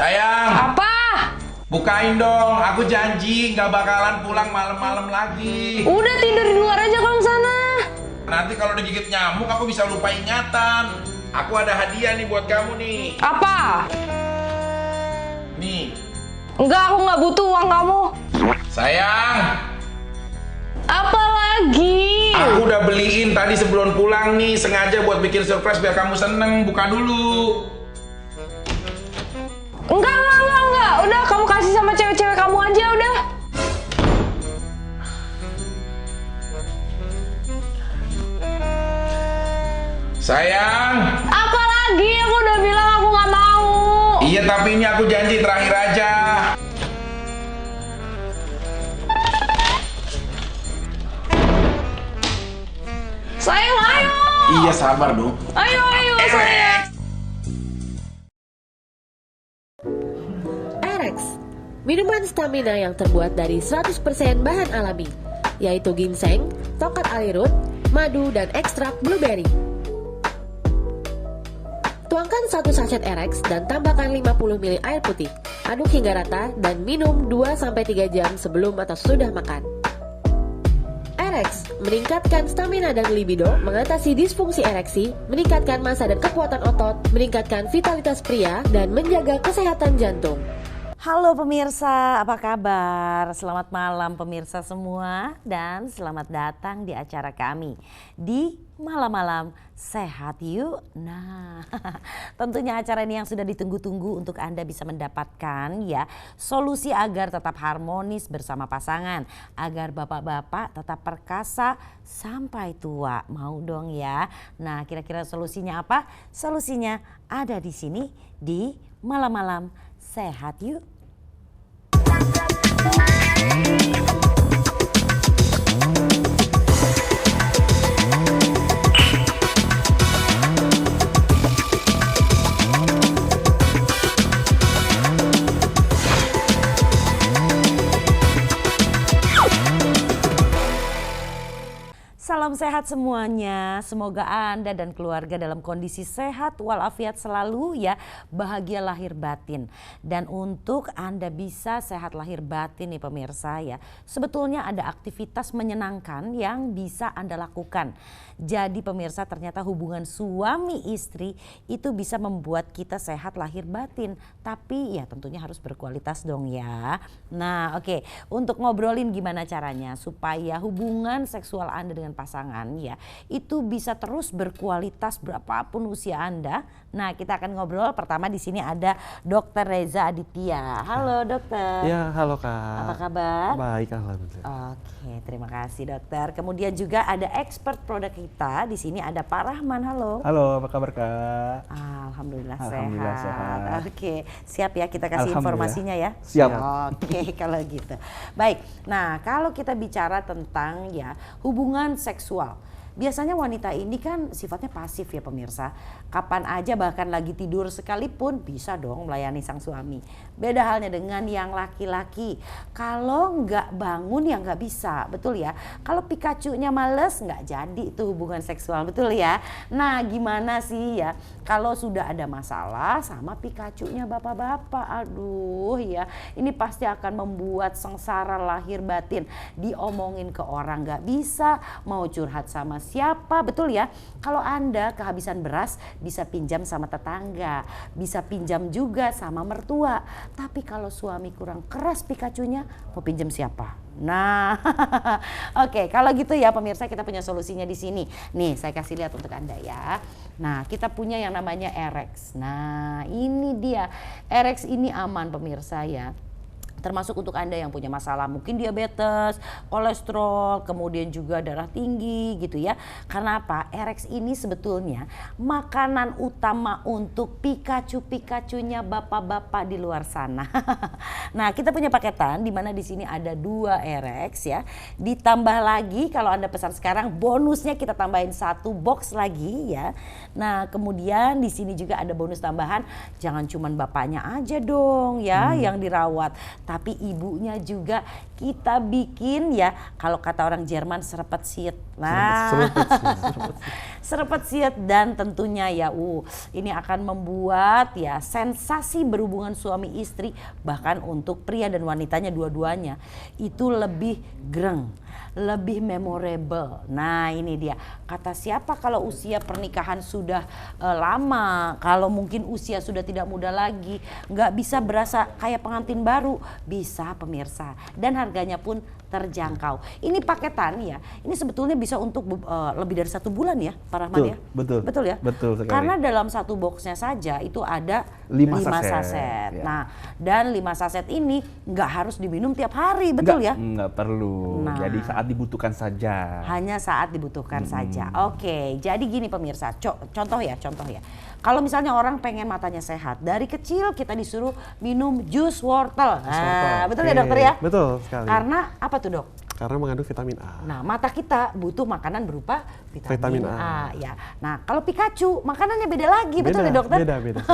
Sayang, Apa? bukain dong. Aku janji nggak bakalan pulang malam-malam lagi. Udah tidur di luar aja kalau sana. Nanti kalau digigit nyamuk aku bisa lupa ingatan. Aku ada hadiah nih buat kamu nih. Apa? Nih, Enggak, aku nggak butuh uang kamu. sayang. Apa lagi? Aku udah beliin tadi sebelum pulang nih, sengaja buat bikin surprise biar kamu seneng. Buka dulu. Enggak. Udah, kamu kasih sama cewek-cewek kamu aja udah. Sayang. Apa lagi? Aku udah bilang aku nggak mau. Iya, tapi ini aku janji terakhir aja. Sayang, ayo. Iya, sabar dong. Ayo, sayang. Erex, minuman stamina yang terbuat dari 100% bahan alami, yaitu ginseng, tongkat alirut, madu, dan ekstrak blueberry. Tuangkan 1 sachet Erex dan tambahkan 50 ml air putih. Aduk hingga rata dan minum 2-3 jam sebelum atau sudah makan. Erex meningkatkan stamina dan libido, mengatasi disfungsi ereksi, meningkatkan massa dan kekuatan otot, meningkatkan vitalitas pria, dan menjaga kesehatan jantung. Halo pemirsa, apa kabar? Selamat malam pemirsa semua dan selamat datang di acara kami di Malam-Malam Sehat Yuk. Nah, tentunya acara ini yang sudah ditunggu-tunggu untuk Anda bisa mendapatkan ya solusi agar tetap harmonis bersama pasangan, agar bapak-bapak tetap perkasa sampai tua. Mau dong ya? Nah, kira-kira solusinya apa? Solusinya ada di sini di Malam-Malam Sehat Yuk. Salam sehat semuanya, semoga Anda dan keluarga dalam kondisi sehat walafiat selalu ya, bahagia lahir batin. Dan untuk Anda bisa sehat lahir batin nih pemirsa ya, sebetulnya ada aktivitas menyenangkan yang bisa Anda lakukan. Jadi pemirsa, ternyata hubungan suami istri itu bisa membuat kita sehat lahir batin, tapi ya tentunya harus berkualitas dong ya. Nah oke, untuk ngobrolin gimana caranya supaya hubungan seksual Anda dengan pasangan ya itu bisa terus berkualitas berapapun usia Anda. Nah kita akan ngobrol pertama di sini ada Dr. Reza Aditya. Halo dokter. Ya halo Kak. Apa kabar? Baik alhamdulillah. Oke, terima kasih dokter. Kemudian juga ada expert produk kita di sini ada Pak Rahman. Halo. Halo, apa kabar Kak? Alhamdulillah, Alhamdulillah sehat. Oke, siap ya kita kasih informasinya ya. Siap. Oke, kalau gitu. Baik. Nah, kalau kita bicara tentang ya hubungan seksual. Biasanya wanita ini kan sifatnya pasif ya pemirsa. Kapan aja bahkan lagi tidur sekalipun bisa dong melayani sang suami. Beda halnya dengan yang laki-laki. Kalau nggak bangun ya nggak bisa, betul ya. Kalau Pikachu-nya males nggak jadi itu hubungan seksual, betul ya. Nah gimana sih ya kalau sudah ada masalah sama Pikachu-nya bapak-bapak. Aduh ya, ini pasti akan membuat sengsara lahir batin. Diomongin ke orang nggak bisa, mau curhat sama siapa, betul ya. Kalau Anda kehabisan beras bisa pinjam sama tetangga, bisa pinjam juga sama mertua. Tapi kalau suami kurang keras Pikachu-nya, mau pinjam siapa? Nah, oke, kalau gitu ya pemirsa kita punya solusinya di sini. Nih, saya kasih lihat untuk Anda ya. Nah, kita punya yang namanya Erex. Nah, ini dia. Erex ini aman pemirsa ya. Termasuk untuk Anda yang punya masalah mungkin diabetes, kolesterol, kemudian juga darah tinggi gitu ya. Karena apa? Erex ini sebetulnya makanan utama untuk Pikachu-Pikachunya bapak-bapak di luar sana. Nah, kita punya paketan di mana di sini ada 2 Erex ya. Ditambah lagi kalau Anda pesan sekarang bonusnya kita tambahin 1 box lagi ya. Nah, kemudian di sini juga ada bonus tambahan, jangan cuman bapaknya aja dong ya yang dirawat. Tapi ibunya juga kita bikin ya, kalau kata orang Jerman serepet siet. Nah, Seruput sih. serempet siat dan tentunya ya, ini akan membuat ya sensasi berhubungan suami istri bahkan untuk pria dan wanitanya dua-duanya itu lebih greng, lebih memorable. Nah ini dia, kata siapa kalau usia pernikahan sudah lama, kalau mungkin usia sudah tidak muda lagi, nggak bisa berasa kayak pengantin baru, bisa pemirsa, dan harganya pun terjangkau. Ini paketan ya, ini sebetulnya bisa untuk lebih dari 1 bulan ya Pak Rahman ya? Betul Ya? betul sekali. Karena dalam satu boxnya saja itu ada 5 5 saset. ya. Nah, dan 5 saset ini nggak harus diminum tiap hari, betul ya? Nggak perlu. Nah. Jadi saat dibutuhkan saja. Hanya saat dibutuhkan saja. Oke, jadi gini pemirsa, contoh ya. Kalau misalnya orang pengen matanya sehat, dari kecil kita disuruh minum jus wortel. Nah, betul ya dokter ya? Betul sekali. Karena apa tuh dok? Karena mengandung vitamin A. Nah, mata kita butuh makanan berupa vitamin Vitamin A. A. Ya. Nah, kalau Pikachu makanannya beda lagi, betul ya dokter? Beda.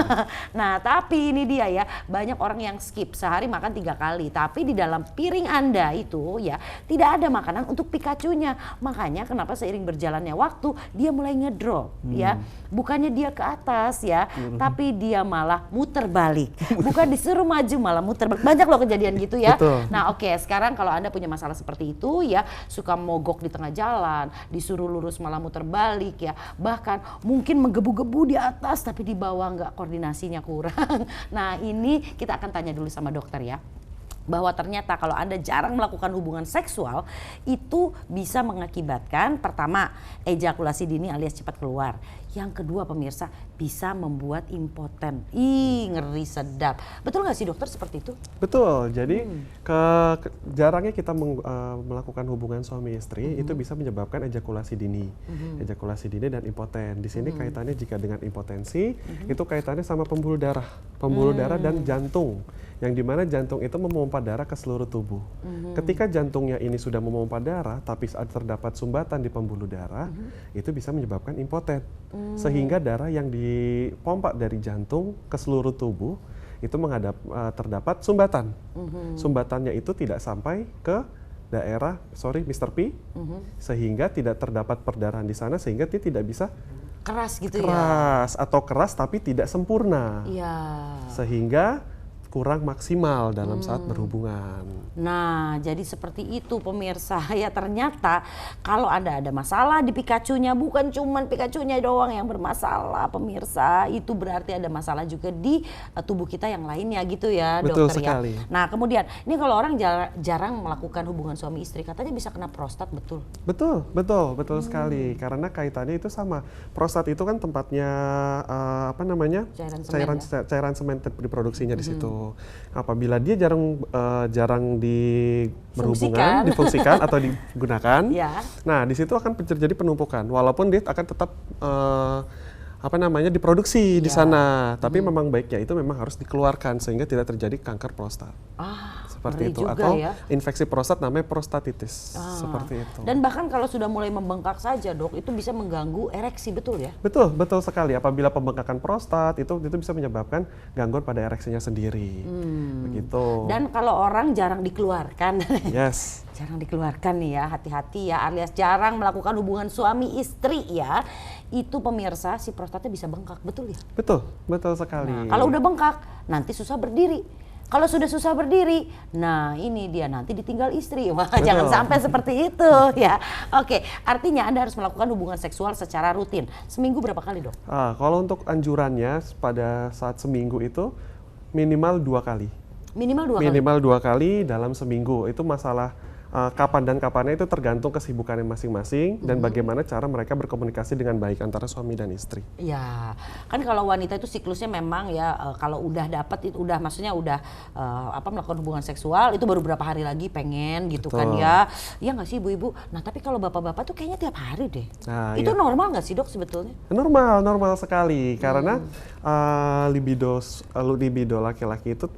Nah, tapi ini dia ya, banyak orang yang skip sehari makan 3 kali, tapi di dalam piring Anda itu ya tidak ada makanan untuk Pikachunya. Makanya kenapa seiring berjalannya waktu dia mulai ngedrop ya. Bukannya dia ke atas ya, tapi dia malah muter balik. Bukan disuruh maju malah muter balik. Banyak loh kejadian gitu ya. Betul. Nah, oke, sekarang kalau Anda punya masalah seperti itu ya, suka mogok di tengah jalan, disuruh lurus malah muter balik ya, bahkan mungkin menggebu-gebu di atas tapi di bawah nggak, koordinasinya kurang. Nah ini kita akan tanya dulu sama dokter ya, bahwa ternyata kalau Anda jarang melakukan hubungan seksual itu bisa mengakibatkan pertama ejakulasi dini alias cepat keluar. Yang kedua pemirsa bisa membuat impoten. Ih ngeri sedap. Betul nggak sih dokter seperti itu? Betul. Jadi jarangnya kita melakukan hubungan suami istri itu bisa menyebabkan ejakulasi dini. Ejakulasi dini dan impoten. Di sini kaitannya jika dengan impotensi itu kaitannya sama pembuluh darah. Pembuluh darah dan jantung. Yang dimana jantung itu memompa darah ke seluruh tubuh. Ketika jantungnya ini sudah memompa darah, tapi saat terdapat sumbatan di pembuluh darah, itu bisa menyebabkan impoten. Sehingga darah yang dipompa dari jantung ke seluruh tubuh itu terdapat sumbatan. Sumbatannya itu tidak sampai ke daerah, Mr. P, sehingga tidak terdapat perdarahan di sana, sehingga dia tidak bisa Keras gitu ya? keras atau keras tapi tidak sempurna. Iya. Sehingga kurang maksimal dalam saat berhubungan. Nah, jadi seperti itu pemirsa. Ya ternyata kalau Anda ada masalah di Pikachunya, bukan cuman Pikachunya doang yang bermasalah pemirsa. Itu berarti ada masalah juga di tubuh kita yang lainnya gitu ya Betul dokter sekali. ya. Nah kemudian, ini kalau orang jarang melakukan hubungan suami istri, katanya bisa kena prostat, betul? Betul sekali. Karena kaitannya itu sama. Prostat itu kan tempatnya cairan semen diproduksinya di situ. Apabila dia jarang difungsikan atau digunakan, Ya. nah di situ akan terjadi penumpukan. Walaupun dia akan tetap diproduksi di sana, tapi memang baiknya itu memang harus dikeluarkan sehingga tidak terjadi kanker prostat. Seperti ngeri itu, juga atau ya. infeksi prostat namanya prostatitis. Seperti itu. Dan bahkan kalau sudah mulai membengkak saja dok, itu bisa mengganggu ereksi, betul ya? Betul sekali. Apabila pembengkakan prostat itu bisa menyebabkan gangguan pada ereksinya sendiri. Begitu. Dan kalau orang jarang dikeluarkan, Yes. jarang dikeluarkan nih ya, hati-hati ya, alias jarang melakukan hubungan suami istri ya, itu pemirsa si prostatnya bisa bengkak, betul ya? Betul sekali. Nah, kalau udah bengkak, nanti susah berdiri. Kalau sudah susah berdiri, nah ini dia nanti ditinggal istri. Wah, jangan sampai seperti itu ya. Oke, artinya Anda harus melakukan hubungan seksual secara rutin. Seminggu berapa kali dok? Kalau untuk anjurannya pada saat seminggu itu minimal 2 kali. Minimal 2 kali? Minimal 2 kali dalam seminggu. Itu masalah kapan dan kapannya itu tergantung kesibukannya masing-masing dan bagaimana cara mereka berkomunikasi dengan baik antara suami dan istri. Ya, kan kalau wanita itu siklusnya memang ya kalau udah dapat itu udah melakukan hubungan seksual itu baru berapa hari lagi pengen gitu. Betul. Kan ya. Iya nggak sih ibu-ibu? Nah, tapi kalau bapak-bapak tuh kayaknya tiap hari deh. Nah, itu iya. normal nggak sih dok sebetulnya? Normal sekali karena libido laki-laki itu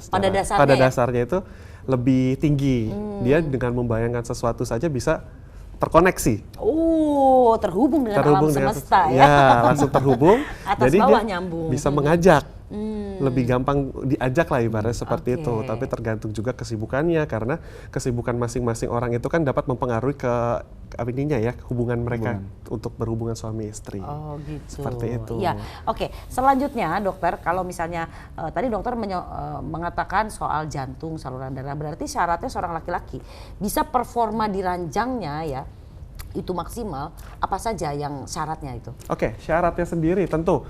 pada dasarnya itu lebih tinggi. Dia dengan membayangkan sesuatu saja bisa terkoneksi. Terhubung dengan alam semesta ya. Ya, langsung terhubung. Atas jadi bawah dia nyambung. bisa mengajak. lebih gampang diajak lah ibaratnya seperti Oke. itu. Tapi tergantung juga kesibukannya, karena kesibukan masing-masing orang itu kan dapat mempengaruhi ke ininya ya, hubungan mereka untuk berhubungan suami istri. Oh gitu. Seperti itu. Iya. Oke. Selanjutnya dokter, kalau misalnya tadi dokter mengatakan soal jantung, saluran darah, berarti syaratnya seorang laki-laki bisa performa di ranjangnya ya itu maksimal, apa saja yang syaratnya itu? Oke, syaratnya sendiri tentu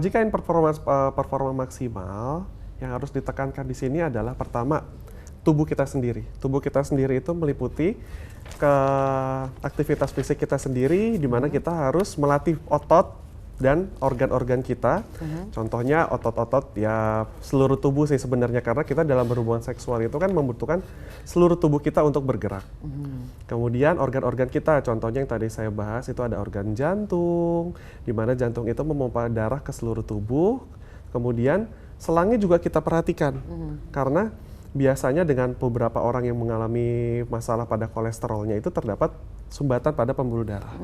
jika ingin performa maksimal, yang harus ditekankan di sini adalah pertama tubuh kita sendiri. Tubuh kita sendiri itu meliputi ke aktivitas fisik kita sendiri, di mana kita harus melatih otot dan organ-organ kita. Contohnya otot-otot ya seluruh tubuh sih sebenarnya, karena kita dalam berhubungan seksual itu kan membutuhkan seluruh tubuh kita untuk bergerak. Kemudian organ-organ kita, contohnya yang tadi saya bahas itu ada organ jantung, di mana jantung itu memompa darah ke seluruh tubuh. Kemudian selangnya juga kita perhatikan, karena biasanya dengan beberapa orang yang mengalami masalah pada kolesterolnya itu terdapat sumbatan pada pembuluh darah,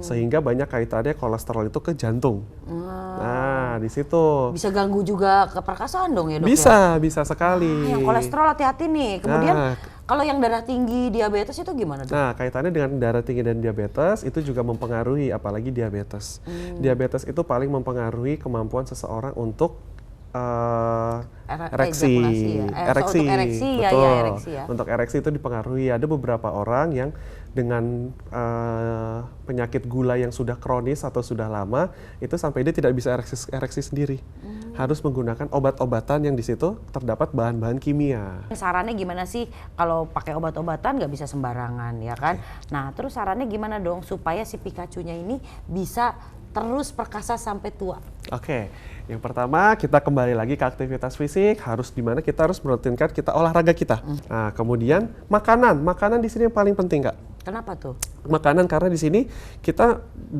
sehingga banyak kaitannya kolesterol itu ke jantung. Nah, di situ Bisa ganggu juga keperkasaan dong ya dok? bisa sekali. Yang kolesterol hati-hati nih. Kemudian Nah, kalau yang darah tinggi, diabetes itu gimana dok? Nah, kaitannya dengan darah tinggi dan diabetes itu juga mempengaruhi, apalagi diabetes. Diabetes itu paling mempengaruhi kemampuan seseorang untuk ereksi. Ejakulasi ya? Untuk ereksi ya, betul. ya, ereksi ya. Untuk ereksi itu dipengaruhi. Ada beberapa orang yang dengan penyakit gula yang sudah kronis atau sudah lama, itu sampai dia tidak bisa ereksi sendiri. Harus menggunakan obat-obatan yang di situ terdapat bahan-bahan kimia. Sarannya gimana sih kalau pakai obat-obatan nggak bisa sembarangan ya kan? Nah terus sarannya gimana dong supaya si Pikachu-nya ini bisa terus perkasa sampai tua? Oke, yang pertama kita kembali lagi ke aktivitas fisik, harus di mana kita harus merutinkan kita olahraga kita. Nah, kemudian makanan di sini yang paling penting Kak. Kenapa tuh? Makanan karena di sini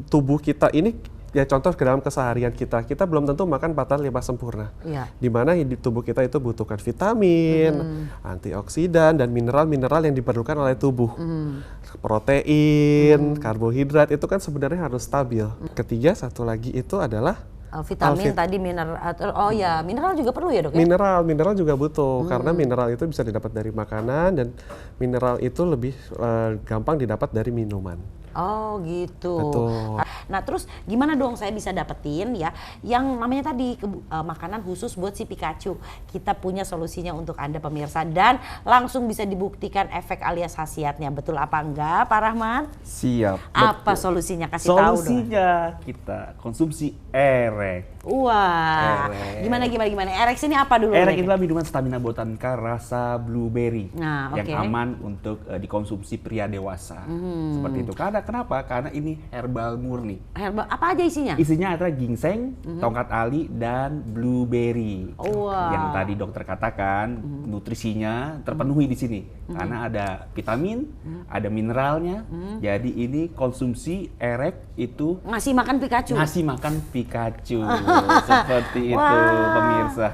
tubuh kita ini ya contoh ke dalam keseharian kita belum tentu makan 4 5 sempurna. Iya. Di mana di tubuh kita itu butuhkan vitamin, antioksidan dan mineral-mineral yang diperlukan oleh tubuh. Protein, karbohidrat itu kan sebenarnya harus stabil. Ketiga satu lagi itu adalah Vitamin tadi mineral, mineral juga perlu ya dok ya? Mineral juga butuh, karena mineral itu bisa didapat dari makanan dan mineral itu lebih gampang didapat dari minuman. Oh gitu. Betul. Nah terus gimana dong saya bisa dapetin ya yang namanya tadi makanan khusus buat si Pikachu. Kita punya solusinya untuk Anda pemirsa dan langsung bisa dibuktikan efek alias khasiatnya. Betul apa enggak Pak Rahmat? Siap. Apa betul. solusinya? Kasih tahu dong. Solusinya kita konsumsi erek. Wah, Erek. gimana? Erek ini apa dulu? Erek itulah minuman stamina botanica rasa blueberry Nah, yang oke. aman untuk dikonsumsi pria dewasa. Seperti itu. Kenapa? Karena ini herbal murni. Herbal apa aja isinya? Isinya adalah ginseng, tongkat ali, dan blueberry. Wow. Yang tadi dokter katakan nutrisinya terpenuhi di sini. Karena ada vitamin, ada mineralnya. Jadi ini konsumsi erek itu Ngasih makan Pikachu. ngasih makan Pikachu. Seperti itu Wah. pemirsa.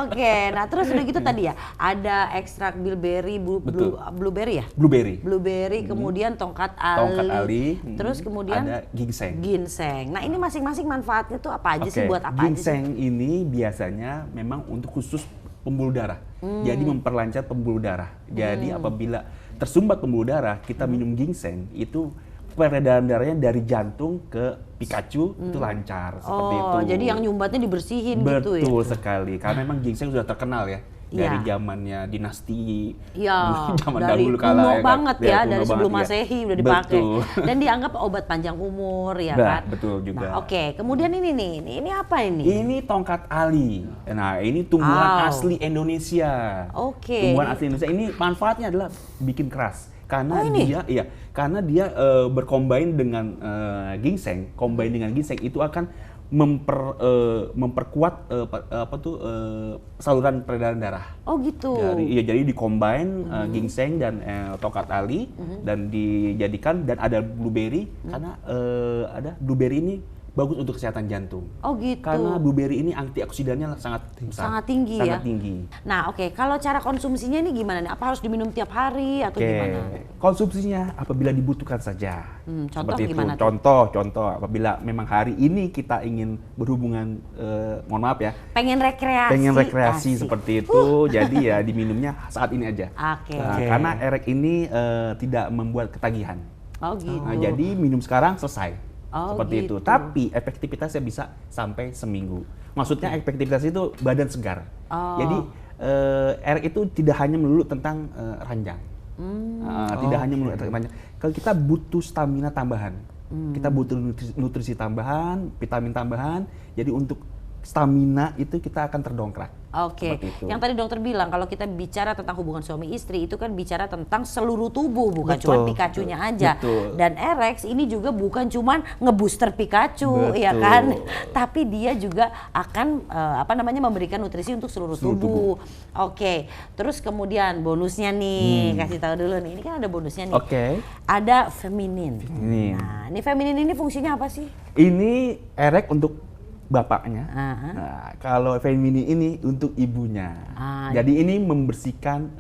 Oke, nah terus udah gitu tadi ya, ada ekstrak bilberry, Betul. blueberry ya? Blueberry. Blueberry, kemudian tongkat ali, Tongkat ali, terus kemudian ada ginseng. ginseng. Nah ini masing-masing manfaatnya tuh apa aja sih, Oke, buat apa aja sih? ginseng ini biasanya memang untuk khusus pembuluh darah. Jadi memperlancar pembuluh darah. Jadi apabila tersumbat pembuluh darah, kita minum ginseng itu peredaran darahnya dari jantung ke Pikachu itu lancar seperti itu. Oh, jadi yang nyumbatnya dibersihin gitu ya? Betul sekali, karena memang ginseng sudah terkenal ya dari Iya. zamannya dinasti, Ya, zaman dari dahulu kuno kala ya kan? banget ya, kuno dari sebelum banget, ya. Masehi udah dipakai. Betul. Dan dianggap obat panjang umur ya Nah, kan? betul juga. Nah, oke, kemudian ini nih, ini apa ini? Ini tongkat ali. Nah, ini tumbuhan Wow. asli Indonesia. Oke. Tumbuhan asli Indonesia ini manfaatnya adalah bikin keras. Karena Oh, ini? karena dia bercombine dengan ginseng, itu akan memperkuat saluran peredaran darah. Oh gitu. Jadi di-combine ginseng dan tongkat ali dan dijadikan, dan ada blueberry karena ada blueberry ini bagus untuk kesehatan jantung. Oh gitu. Karena blueberry ini antioksidannya sangat besar. Sangat tinggi ya? Sangat tinggi. Nah oke, kalau cara konsumsinya ini gimana nih? Apa harus diminum tiap hari atau gimana? Konsumsinya apabila dibutuhkan saja. Contoh Seperti gimana itu. tuh? Contoh apabila memang hari ini kita ingin berhubungan, mohon maaf ya, Pengen rekreasi. Asik. Seperti itu, jadi ya diminumnya saat ini aja. Oke. Karena erek ini tidak membuat ketagihan. Oh gitu. Nah, jadi minum sekarang selesai. Oh, Seperti gitu. itu. Tapi efektivitasnya bisa sampai seminggu. Maksudnya efektivitas itu badan segar. Oh. Jadi erek itu tidak hanya melulu tentang ranjang. Tidak hanya melulu tentang ranjang. Kalau kita butuh stamina tambahan, kita butuh nutrisi tambahan, vitamin tambahan. Jadi untuk stamina itu kita akan terdongkrak. Oke, Seperti itu. yang tadi dokter bilang kalau kita bicara tentang hubungan suami istri itu kan bicara tentang seluruh tubuh, bukan Betul. cuma Pikachu-nya aja. Betul. Dan Erex ini juga bukan cuma ngebooster Pikachu, Betul. ya kan? Tapi dia juga akan memberikan nutrisi untuk seluruh tubuh. Oke, terus kemudian bonusnya nih, kasih tahu dulu nih. Ini kan ada bonusnya nih. Oke. Ada feminin. Feminin. Nah, ini feminin ini fungsinya apa sih? Ini erek untuk bapaknya. Aha. Nah, kalau feminin ini untuk ibunya. Jadi ini membersihkan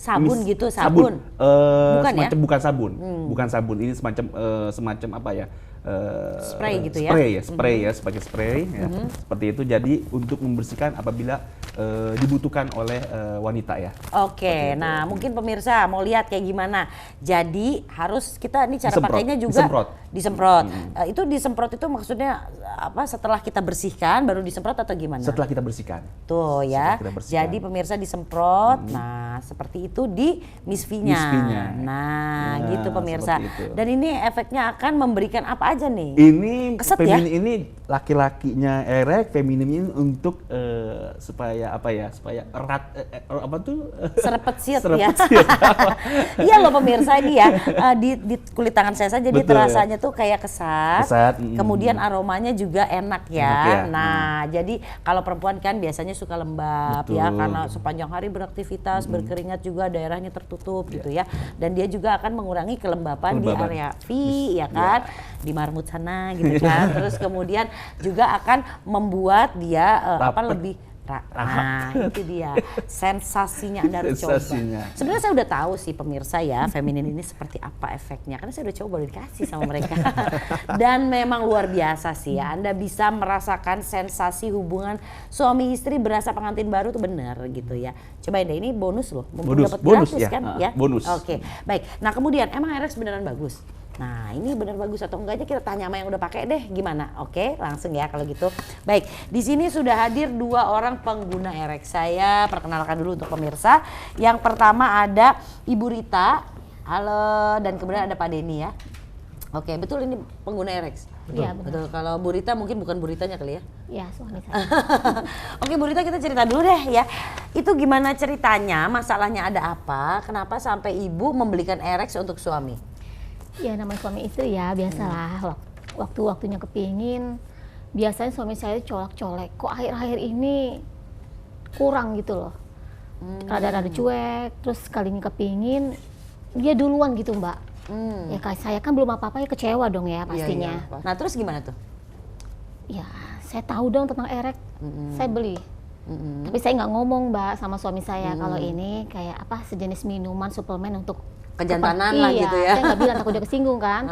Sabun gitu, sabun? Bukan ya? Semacam bukan sabun. Bukan sabun. Ini semacam apa ya? Spray gitu ya? Spray ya, sebagai spray ya. Seperti itu. Jadi untuk membersihkan apabila dibutuhkan oleh wanita ya. Oke, nah mungkin pemirsa mau lihat kayak gimana. Jadi harus kita ini cara Disemprot. pakainya juga disemprot. Itu disemprot itu maksudnya apa? Setelah kita bersihkan baru disemprot atau gimana? Setelah kita bersihkan. Tuh ya. Setelah kita bersihkan. Jadi pemirsa disemprot. Nah, seperti itu di misfinya. Misfinya. Nah, Nah, gitu pemirsa. seperti itu. Dan ini efeknya akan memberikan apa aja nih? Ini Keset ya? feminin ini laki-lakinya erek, feminim ini untuk supaya apa ya? Supaya erat apa tuh? Serepet siut ya. Serepet siut. Iya loh pemirsa ini ya, di kulit tangan saya saja dia Betul. terasanya tuh kayak kesat. Kemudian aromanya juga enak ya. Enak ya. Nah, jadi kalau perempuan kan biasanya suka lembab ya Betul. karena sepanjang hari beraktivitas, berkeringat juga daerahnya tertutup gitu ya. Dan dia juga akan mengurangi kelembapan di area V ya kan, di marmut sana gitu kan. Terus kemudian juga akan membuat dia lebih nah itu dia sensasinya Anda harus coba. Sebenarnya saya udah tahu sih pemirsa ya feminin ini seperti apa efeknya karena saya udah coba udah dikasih sama mereka dan memang luar biasa sih ya. Anda bisa merasakan sensasi hubungan suami istri berasa pengantin baru tuh bener gitu ya. Cobain deh, ini bonus loh, dapat bonus gratis ya. kan ya. Bonus. Oke, baik. Nah kemudian emang Erex beneran bagus? Nah ini benar bagus atau enggaknya kita tanya sama yang udah pakai deh gimana? Oke langsung ya kalau gitu. Baik, di sini sudah hadir 2 orang pengguna Erex. Saya perkenalkan dulu untuk pemirsa. Yang pertama ada Ibu Rita, halo, dan kemudian ada Pak Denny ya. Oke, betul ini pengguna Erex? Iya betul. Kalau Bu Rita mungkin bukan Bu Ritanya kali ya? Iya, suami saya. Oke Bu Rita, kita cerita dulu deh ya. Itu gimana ceritanya, masalahnya ada apa, kenapa sampai Ibu membelikan Erex untuk suami? Ya namanya suami istri ya, biasalah. Waktu-waktunya kepingin, biasanya suami saya colak-colek. Kok akhir-akhir ini kurang gitu loh. Rada-rada cuek, terus kalinya kepingin, dia duluan gitu Mbak. Ya saya kan belum apa-apa ya kecewa dong ya pastinya. Iya. Nah terus gimana tuh? Ya saya tahu dong tentang Erex, saya beli. Tapi saya nggak ngomong Mbak sama suami saya kalau ini kayak apa sejenis minuman suplemen untuk kejantanan lah gitu ya. Saya nggak bilang takut dia kesinggung kan.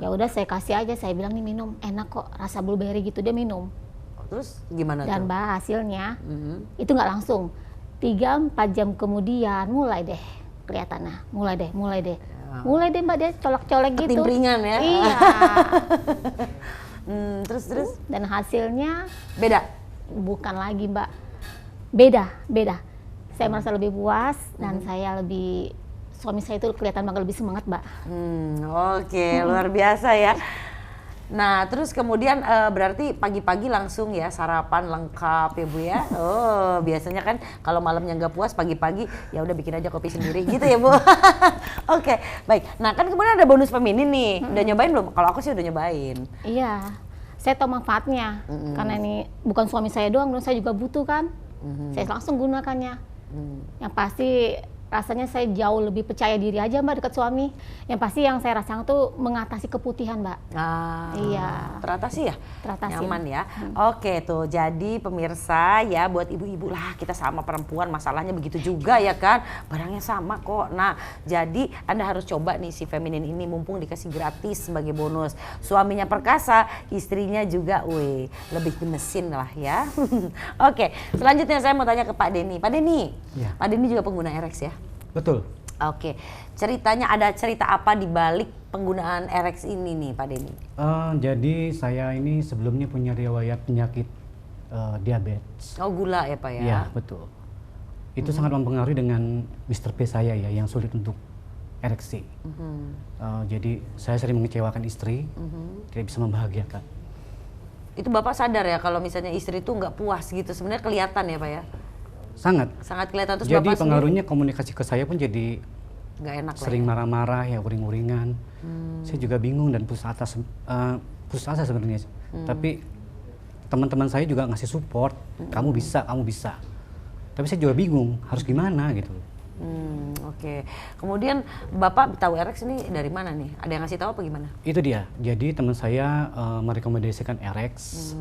Ya udah saya kasih aja, saya bilang nih minum, enak kok rasa blueberry gitu, dia minum. Terus gimana Dan tuh? Mbak hasilnya itu nggak langsung. 3-4 jam kemudian mulai deh kelihatannya, mulai deh. Mulai deh Mbak dia colek-colek gitu. Ketimbringan ya. Iya. Terus? Dan hasilnya Beda? bukan lagi Mbak. Beda. Saya merasa lebih puas dan saya lebih, suami saya itu kelihatan banget lebih semangat Mbak. Oke, luar biasa ya. Nah, terus kemudian berarti pagi-pagi langsung ya sarapan lengkap ya Bu ya. Oh, biasanya kan kalau malamnya nggak puas pagi-pagi ya udah bikin aja kopi sendiri gitu ya Bu. Oke, baik. Nah, kan kemudian ada bonus feminin nih. Udah nyobain belum? Kalau aku sih udah nyobain. Iya, saya tahu manfaatnya. Karena ini bukan suami saya doang, saya juga butuh kan. Saya langsung gunakannya. Yang pasti rasanya saya jauh lebih percaya diri aja Mbak dekat suami. Yang pasti yang saya rasakan tuh mengatasi keputihan Mbak. Iya. Teratasi ya? Teratasi. Nyaman ya. Oke tuh, jadi pemirsa ya buat ibu-ibu lah, kita sama perempuan masalahnya begitu juga ya kan. Barangnya sama kok. Nah, jadi Anda harus coba nih si feminin ini mumpung dikasih gratis sebagai bonus. Suaminya perkasa, istrinya juga lebih gemesin lah ya. Oke, selanjutnya saya mau tanya ke Pak Denny. Pak Denny, Ya. Pak Denny juga pengguna Erex ya? Betul. Oke, ceritanya ada cerita apa di balik penggunaan Erex ini nih Pak Denny? Jadi saya ini sebelumnya punya riwayat penyakit diabetes. Oh, gula ya Pak ya? Iya, betul. Itu sangat mempengaruhi dengan Mr. P saya ya, yang sulit untuk ereksi. Jadi saya sering mengecewakan istri, tidak bisa membahagiakan. Itu Bapak sadar ya kalau misalnya istri itu nggak puas gitu, sebenarnya kelihatan ya Pak ya? Sangat. Sangat kelihatan. Terus Jadi Bapak pengaruhnya komunikasi ke saya pun jadi nggak enak sering lah ya? marah-marah ya, uring-uringan. Saya juga bingung dan putus asa sebenarnya. Tapi teman-teman saya juga ngasih support, kamu bisa, kamu bisa. Tapi saya juga bingung harus gimana gitu. Oke. Kemudian Bapak tahu Erex ini dari mana nih? Ada yang ngasih tahu apa gimana? Itu dia. Jadi teman saya merekomendasikan Erex.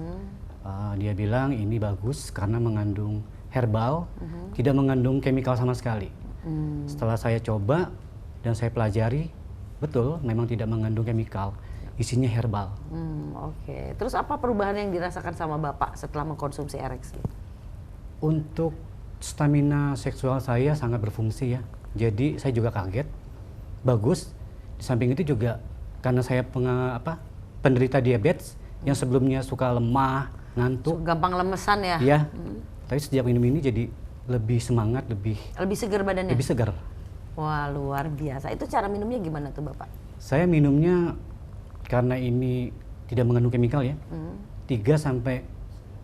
Dia bilang ini bagus karena mengandung herbal, tidak mengandung chemical sama sekali. Setelah saya coba dan saya pelajari, betul memang tidak mengandung chemical, isinya herbal. Oke. Terus apa perubahan yang dirasakan sama Bapak setelah mengkonsumsi Erex? Untuk stamina seksual saya sangat berfungsi ya. Jadi saya juga kaget, bagus. Di samping itu juga karena saya penderita diabetes yang sebelumnya suka lemah, ngantuk. Gampang lemesan ya? Iya. Tapi sejak minum ini jadi lebih semangat, lebih segar badannya? lebih segar. Wah, luar biasa. Itu cara minumnya gimana tuh Bapak? Saya minumnya karena ini tidak mengandung chemical ya. 3 sampai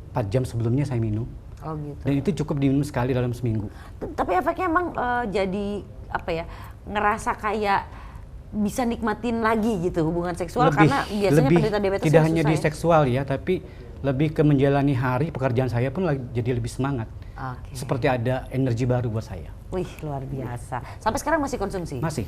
4 jam sebelumnya saya minum. Oh gitu. Dan itu cukup diminum sekali dalam seminggu. Tapi efeknya emang jadi apa ya? Ngerasa kayak bisa nikmatin lagi gitu hubungan seksual karena biasanya penderita diabetes tidak hanya susah di ya? seksual ya, tapi lebih ke menjalani hari pekerjaan saya pun jadi lebih semangat. Oke. Seperti ada energi baru buat saya. Wih, luar biasa. Sampai sekarang masih konsumsi? Masih.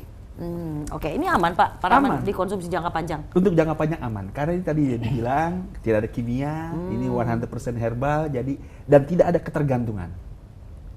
Oke, ini aman Pak? Aman dikonsumsi jangka panjang? Untuk jangka panjang aman, karena ini tadi dibilang tidak ada kimia, ini 100% herbal, jadi dan tidak ada ketergantungan.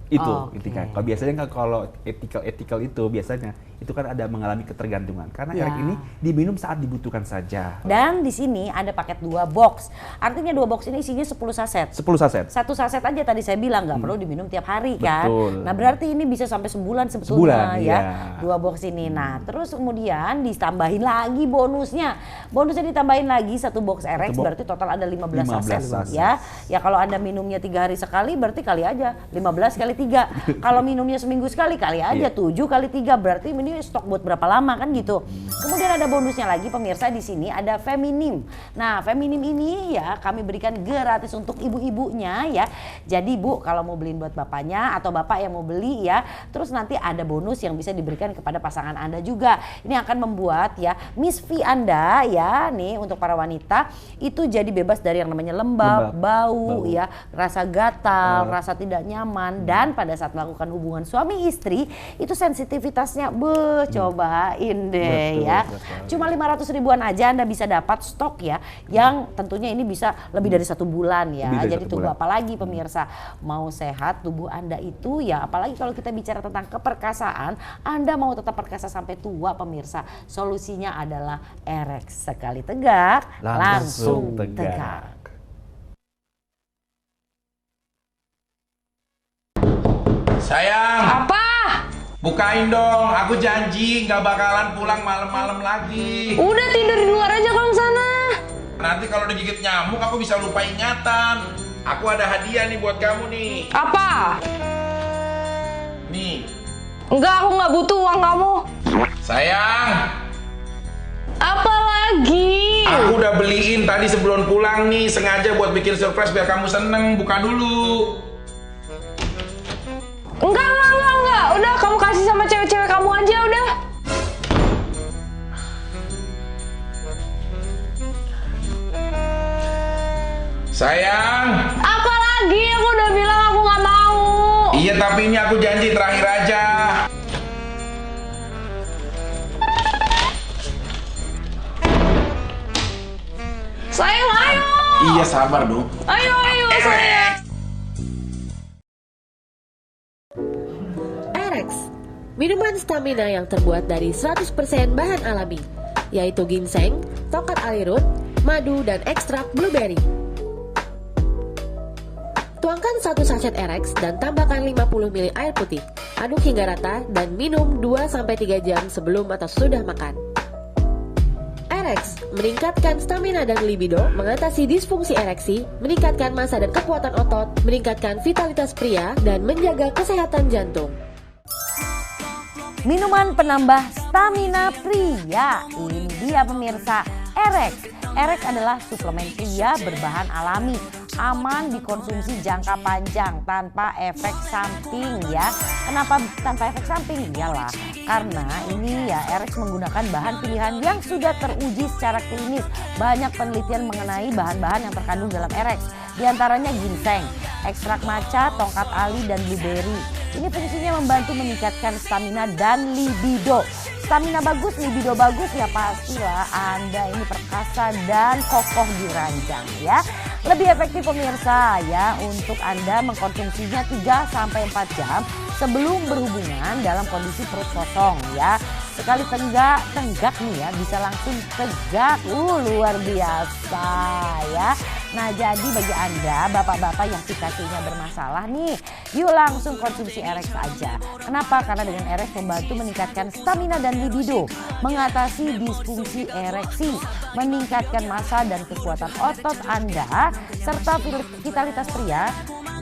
Itu intinya. Kalau biasanya kalau ethical itu biasanya itu kan ada mengalami ketergantungan karena Erex ini diminum saat dibutuhkan saja. Dan di sini ada paket 2 box. Artinya 2 box ini isinya 10 saset. 10 saset. 1 saset aja tadi saya bilang nggak perlu diminum tiap hari kan. Betul. Nah, berarti ini bisa sampai sebulan sebetulnya Sebulan, ya. iya. 2 box ini. Nah, terus kemudian ditambahin lagi bonusnya. Bonusnya ditambahin lagi 1 box Erex berarti total ada 15 saset ya. Ya kalau Anda minumnya 3 hari sekali berarti kali aja 15 kali 3. Kalau minumnya seminggu sekali kali aja 7 kali 3 berarti ini stok buat berapa lama kan gitu. Kemudian ada bonusnya lagi pemirsa, di sini ada Feminim. Nah, Feminim ini ya kami berikan gratis untuk ibu-ibunya ya. Jadi Bu kalau mau beliin buat bapaknya atau bapak yang mau beli ya, terus nanti ada bonus yang bisa diberikan kepada pasangan Anda juga. Ini akan membuat ya Miss V Anda ya nih untuk para wanita itu jadi bebas dari yang namanya lembab, bau ya, rasa gatal, rasa tidak nyaman dan pada saat melakukan hubungan suami istri itu sensitivitasnya cobain deh ya. Cuma 500 ribuan aja Anda bisa dapat stok ya, yang tentunya ini bisa lebih dari 1 bulan ya. Jadi tunggu apa lagi pemirsa, mau sehat tubuh Anda itu ya, apalagi kalau kita bicara tentang keperkasaan, Anda mau tetap perkasa sampai tua pemirsa, solusinya adalah Erex. Sekali tegak langsung tegak. Sayang. Apa? Bukain dong, aku janji nggak bakalan pulang malam-malam lagi. Udah tidur di luar aja kalau sana. Nanti kalau digigit nyamuk aku bisa lupa ingatan. Aku ada hadiah nih buat kamu nih. Apa? Nih. Enggak, aku nggak butuh uang kamu. Sayang. Apa lagi? Aku udah beliin tadi sebelum pulang nih, sengaja buat bikin surprise biar kamu seneng. Buka dulu. Enggak. Udah, kamu kasih sama cewek-cewek kamu aja udah. Sayang. Apa lagi? Aku udah bilang aku nggak mau. Iya, tapi ini aku janji terakhir aja. Iya sabar dong. Ayo sayang. Erex, minuman stamina yang terbuat dari 100% bahan alami, yaitu ginseng, tongkat alirut, madu, dan ekstrak blueberry. Tuangkan 1 saset Erex dan tambahkan 50 ml air putih. Aduk hingga rata dan minum 2-3 jam sebelum atau sudah makan. Erex meningkatkan stamina dan libido, mengatasi disfungsi ereksi, meningkatkan massa dan kekuatan otot, meningkatkan vitalitas pria, dan menjaga kesehatan jantung. Minuman penambah stamina pria. Ini dia pemirsa, Erex. Erex adalah suplemen pria berbahan alami, aman dikonsumsi jangka panjang tanpa efek samping ya. Kenapa tanpa efek samping? Iyalah, karena ini ya Erex menggunakan bahan pilihan yang sudah teruji secara klinis. Banyak penelitian mengenai bahan-bahan yang terkandung dalam Erex. Di antaranya ginseng, ekstrak matcha, tongkat ali, dan blueberry. Ini fungsinya membantu meningkatkan stamina dan libido. Stamina bagus, libido bagus, ya pastilah Anda ini perkasa dan kokoh di ranjang ya. Lebih efektif pemirsa ya untuk Anda mengkonsumsinya 3-4 jam sebelum berhubungan dalam kondisi perut kosong ya. Sekali tenggak nih ya, bisa langsung tegak, luar biasa ya. Nah jadi bagi Anda bapak-bapak yang fikasinya bermasalah nih, yuk langsung konsumsi Erex aja. Kenapa? Karena dengan Erex membantu meningkatkan stamina dan libido, mengatasi disfungsi ereksi, meningkatkan massa dan kekuatan otot Anda, serta vitalitas pria.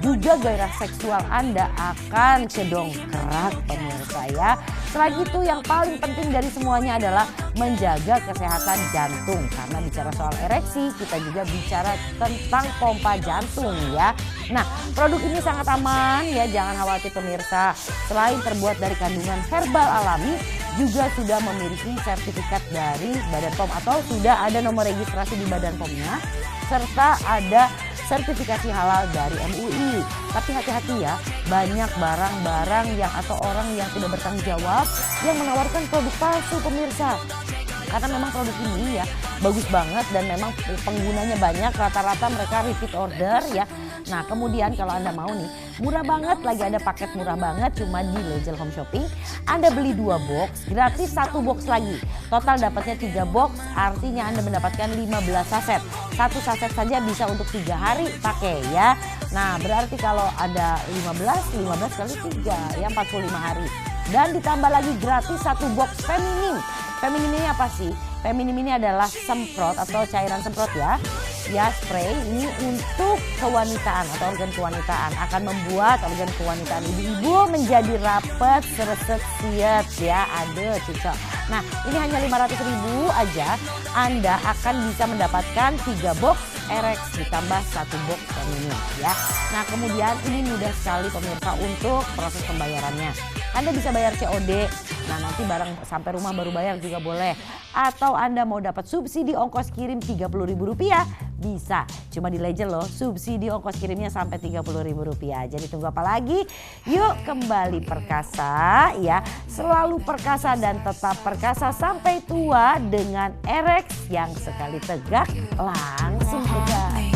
Juga gairah seksual Anda akan kedongkrak pemirsa ya. Selain itu yang paling penting dari semuanya adalah menjaga kesehatan jantung. Karena bicara soal ereksi, kita juga bicara tentang pompa jantung ya. Nah, produk ini sangat aman ya, jangan khawatir pemirsa. Selain terbuat dari kandungan herbal alami, juga sudah memiliki sertifikat dari Badan POM atau sudah ada nomor registrasi di Badan POM-nya, serta ada sertifikasi halal dari MUI. Tapi hati-hati ya, banyak barang-barang yang atau orang yang tidak bertanggung jawab yang menawarkan produk palsu pemirsa. Karena memang produk ini ya bagus banget dan memang penggunanya banyak, rata-rata mereka repeat order ya. Nah kemudian kalau Anda mau nih, murah banget, lagi ada paket murah banget cuma di Legel Home Shopping. Anda beli 2 box, gratis 1 box lagi. Total dapatnya 3 box, artinya Anda mendapatkan 15 saset. 1 saset saja bisa untuk 3 hari pakai ya. Nah berarti kalau ada 15 kali 3 ya 45 hari. Dan ditambah lagi gratis 1 box Feminim. Feminim ini apa sih? Feminim ini adalah semprot atau cairan semprot ya. Ya spray ini untuk kewanitaan atau organ kewanitaan. Akan membuat organ kewanitaan ibu-ibu menjadi rapat, sereset, siat ya. Ada cocok. Nah ini hanya 500.000 aja. Anda akan bisa mendapatkan 3 box Erex ditambah 1 box Feminim ya. Nah kemudian ini mudah sekali pemirsa untuk proses pembayarannya. Anda bisa bayar COD. Nah nanti barang sampai rumah baru bayar juga boleh. Atau Anda mau dapat subsidi ongkos kirim Rp30.000 bisa. Cuma di Legel loh, subsidi ongkos kirimnya sampai Rp30.000. Jadi tunggu apa lagi? Yuk kembali perkasa ya. Selalu perkasa dan tetap perkasa sampai tua dengan Erex yang sekali tegak langsung tegak.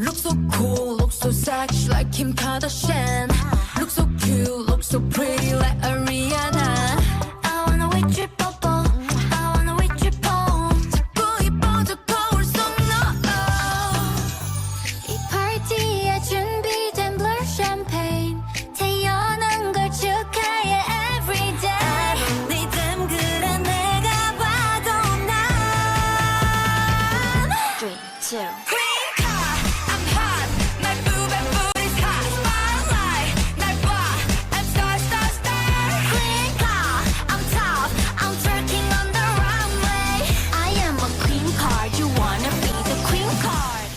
Look so cool, look so sexy like Kim Kardashian. Look so cute, look so pretty like Ariana. I wanna wait, trip, bubble. too. Queen car, I'm hot. My boob and booty's hot. Spotlight, 날 봐. I'm star, star, star. Queen car, I'm top. I'm twerking on the runway. I am a queen card. You wanna be the queen card?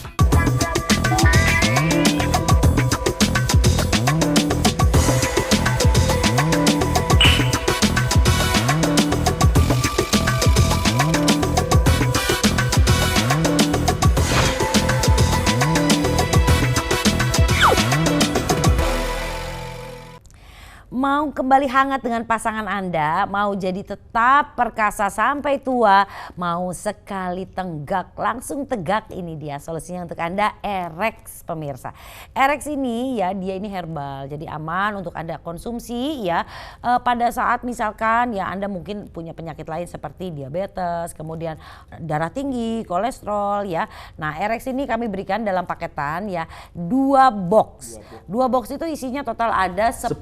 Mau kembali hangat dengan pasangan Anda, mau jadi tetap perkasa sampai tua, mau sekali tenggak langsung tegak, ini dia solusinya untuk Anda, Erex pemirsa. Erex ini ya dia ini herbal, jadi aman untuk Anda konsumsi ya pada saat misalkan ya Anda mungkin punya penyakit lain seperti diabetes, kemudian darah tinggi, kolesterol ya. Nah Erex ini kami berikan dalam paketan ya 2 box. 2 box itu isinya total ada 10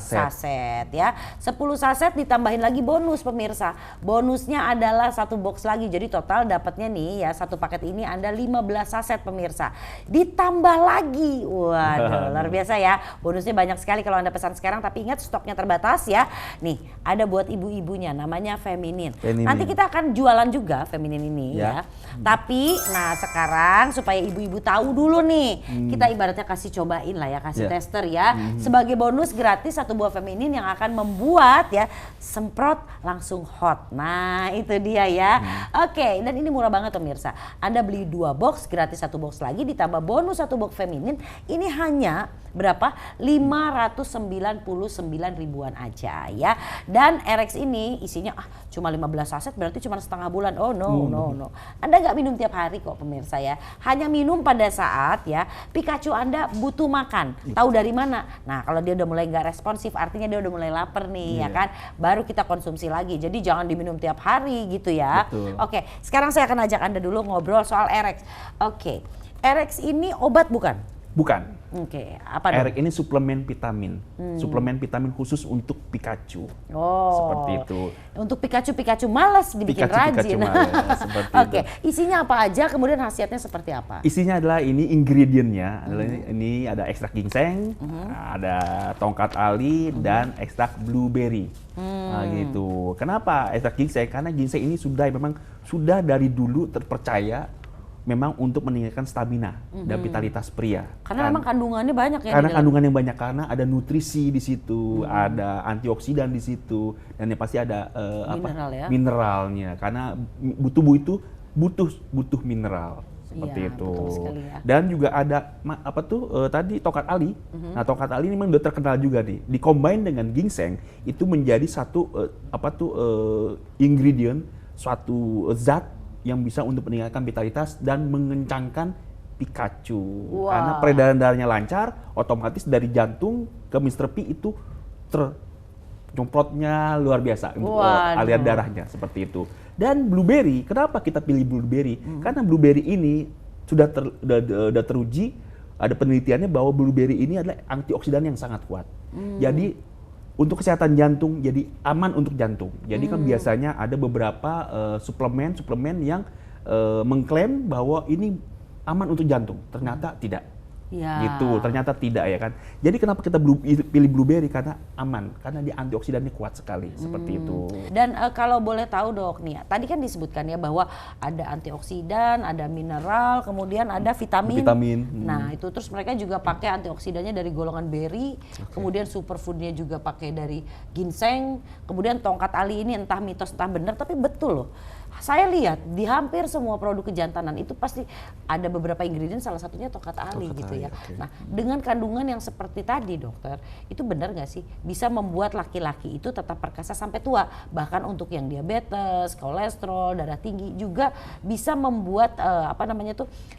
saset ya. 10 saset ditambahin lagi bonus pemirsa. Bonusnya adalah 1 box lagi. Jadi total dapatnya nih ya satu paket ini Anda 15 saset pemirsa. Ditambah lagi. Waduh, luar biasa ya. Bonusnya banyak sekali kalau Anda pesan sekarang, tapi ingat stoknya terbatas ya. Nih, ada buat ibu-ibunya namanya Feminin. Nanti kita akan jualan juga Feminin ini ya. Tapi nah sekarang supaya ibu-ibu tahu dulu nih. Kita ibaratnya kasih cobain lah ya, kasih tester ya. Sebagai bonus gratis 1 buah Feminin yang akan membuat ya semprot langsung hot. Nah itu dia ya. Oke, dan ini murah banget pemirsa. Anda beli 2 box gratis 1 box lagi ditambah bonus 1 box Feminin. Ini hanya berapa? 599 ribuan aja ya. Dan Erex ini isinya cuma 15 saset berarti cuma setengah bulan. Oh no. Anda nggak minum tiap hari kok pemirsa ya. Hanya minum pada saat ya Pikachu Anda butuh makan. Tahu dari mana? Nah kalau dia udah mulai nggak responsif artinya dia udah mulai lapar nih ya kan. Baru kita konsumsi lagi. Jadi jangan diminum tiap hari gitu ya. Betul. Oke, sekarang saya akan ajak Anda dulu ngobrol soal Erex. Oke, Erex ini obat bukan? Bukan. Oke, apa dong? Erex ini suplemen vitamin. Suplemen vitamin khusus untuk Pikachu. Oh. Seperti itu. Untuk Pikachu malas dibikin rajin. Seperti Oke, itu. isinya apa aja kemudian khasiatnya seperti apa? Isinya adalah ini ingredientnya, adalah ini ada ekstrak ginseng, ada tongkat ali dan ekstrak blueberry. Nah, gitu. Kenapa ekstrak ginseng? Karena ginseng ini memang sudah dari dulu terpercaya memang untuk meningkatkan stamina dan vitalitas pria. Karena memang kandungannya banyak ya. Karena kandungan yang banyak, karena ada nutrisi di situ, ada antioksidan di situ, dan yang pasti ada mineral ya? mineralnya. Karena tubuh itu butuh mineral seperti itu. Betul sekali ya. Dan juga ada tadi tongkat ali. Nah tongkat ali ini memang udah terkenal juga nih. Dikombin dengan ginseng itu menjadi satu ingredient, suatu zat yang bisa untuk meningkatkan vitalitas dan mengencangkan Pikachu. Karena peredaran darahnya lancar, otomatis dari jantung ke Mr. P itu nyemprotnya luar biasa untuk aliran darahnya seperti itu. Dan blueberry, kenapa kita pilih blueberry? Karena blueberry ini sudah teruji, ada penelitiannya bahwa blueberry ini adalah antioksidan yang sangat kuat. Jadi untuk kesehatan jantung, jadi aman untuk jantung. Jadi kan biasanya ada beberapa suplemen yang mengklaim bahwa ini aman untuk jantung. Ternyata tidak. Ya. Gitu, ternyata tidak ya kan. Jadi kenapa kita pilih blueberry? Karena aman, karena dia antioksidannya kuat sekali, seperti itu. Dan kalau boleh tahu dok nih, tadi kan disebutkan ya bahwa ada antioksidan, ada mineral, kemudian ada vitamin. Nah itu terus mereka juga pakai antioksidannya dari golongan berry, kemudian superfoodnya juga pakai dari ginseng, kemudian tongkat ali ini entah mitos entah benar, tapi betul loh. Saya lihat di hampir semua produk kejantanan itu pasti ada beberapa ingredient, salah satunya tongkat ali gitu ya. Nah dengan kandungan yang seperti tadi dokter, itu benar nggak sih bisa membuat laki-laki itu tetap perkasa sampai tua? Bahkan untuk yang diabetes, kolesterol, darah tinggi juga bisa membuat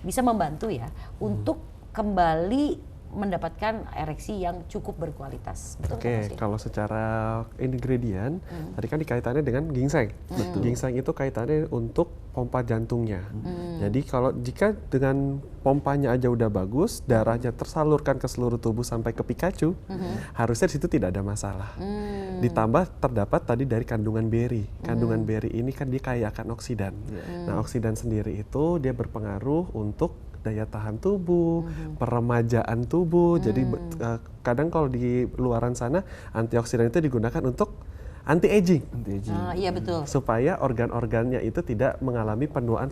bisa membantu ya untuk kembali mendapatkan ereksi yang cukup berkualitas. Oke, kalau secara ingredient tadi kan dikaitannya dengan ginseng. Ginseng itu kaitannya untuk pompa jantungnya. Jadi jika dengan pompanya aja udah bagus, darahnya tersalurkan ke seluruh tubuh sampai ke Pikachu, harusnya di situ tidak ada masalah. Ditambah terdapat tadi dari kandungan beri. Kandungan beri ini kan dia kaya akan oksidan. Nah, oksidan sendiri itu dia berpengaruh untuk daya tahan tubuh, peremajaan tubuh. Jadi kadang kalau di luaran sana antioksidan itu digunakan untuk anti-aging. Iya betul. Supaya organ-organnya itu tidak mengalami penuaan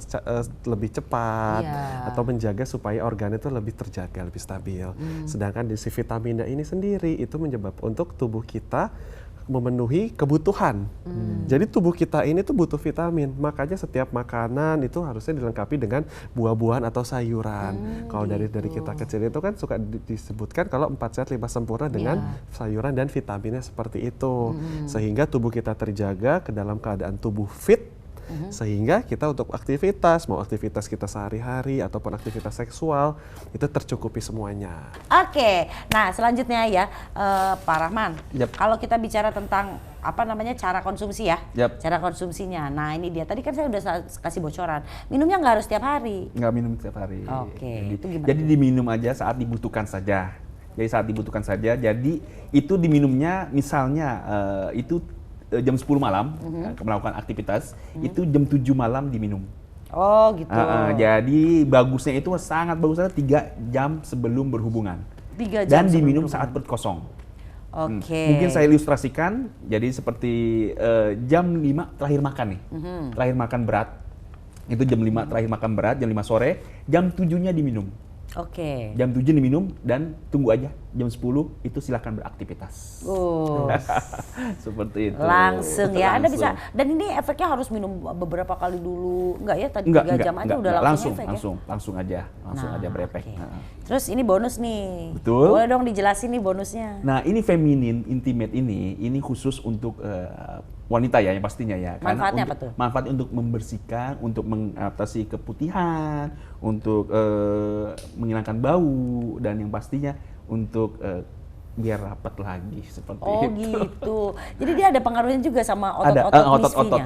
lebih cepat atau menjaga supaya organ itu lebih terjaga, lebih stabil. Sedangkan di si vitaminnya ini sendiri itu menyebabkan untuk tubuh kita memenuhi kebutuhan. Jadi tubuh kita ini tuh butuh vitamin. Makanya setiap makanan itu harusnya dilengkapi dengan buah-buahan atau sayuran. Kalau dari kita kecil itu kan suka disebutkan kalau 4 sehat 5 sempurna dengan sayuran dan vitaminnya seperti itu. Sehingga tubuh kita terjaga ke dalam keadaan tubuh fit. Sehingga kita untuk aktivitas, mau aktivitas kita sehari-hari ataupun aktivitas seksual itu tercukupi semuanya. Oke, nah selanjutnya ya Pak Rahman, Yap. kalau kita bicara tentang cara konsumsi ya, Yap. cara konsumsinya. Nah ini dia, tadi kan saya udah kasih bocoran, minumnya nggak harus setiap hari. Nggak minum setiap hari. Oke, itu gimana Jadi tuh? diminum aja saat dibutuhkan saja. Jadi itu diminumnya misalnya itu jam 10 malam melakukan aktivitas, itu jam 7 malam diminum. Oh gitu. Jadi bagusnya itu sangat bagusnya 3 jam sebelum berhubungan. 3 jam Dan sebelum diminum berhubungan. saat perut kosong. Oke. Mungkin saya ilustrasikan, jadi seperti jam 5 terakhir makan nih, terakhir makan berat. Itu jam 5 terakhir makan berat, jam 5 sore, jam 7-nya diminum. Oke. Jam 7 diminum dan tunggu aja, jam 10 itu silakan beraktivitas. Seperti itu. Langsung ya, Anda bisa. Langsung. Dan ini efeknya harus minum beberapa kali dulu, enggak ya? Tadi Enggak, 3 jam aja enggak, udah langsung efek ya? langsung aja berefek. Oke. Nah. Terus ini bonus nih. Betul. Boleh dong dijelasin nih bonusnya. Nah, ini feminin intimate ini khusus untuk wanita ya, yang pastinya ya. Manfaatnya untuk, apa tuh? Manfaatnya untuk membersihkan, untuk mengatasi keputihan, untuk menghilangkan bau, dan yang pastinya untuk biar rapat lagi seperti Oh itu. gitu. Jadi dia ada pengaruhnya juga sama Ada otot-otot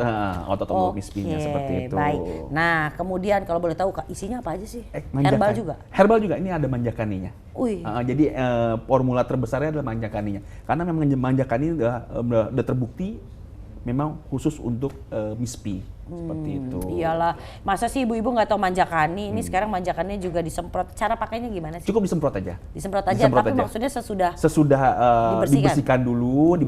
otot mispinya seperti itu. Baik. Nah, kemudian kalau boleh tahu Kak, isinya apa aja sih? Herbal juga? Herbal juga, ini ada manjakaninya. Wih. Jadi formula terbesarnya adalah manjakaninya. Karena memang manjakani udah terbukti memang khusus untuk mispi seperti itu. Iyalah, masa sih ibu-ibu nggak tahu manjakani? Ini sekarang manjakannya juga disemprot. Cara pakainya gimana sih? Cukup disemprot aja. Disemprot aja, tapi maksudnya sesudah dibersihkan dulu,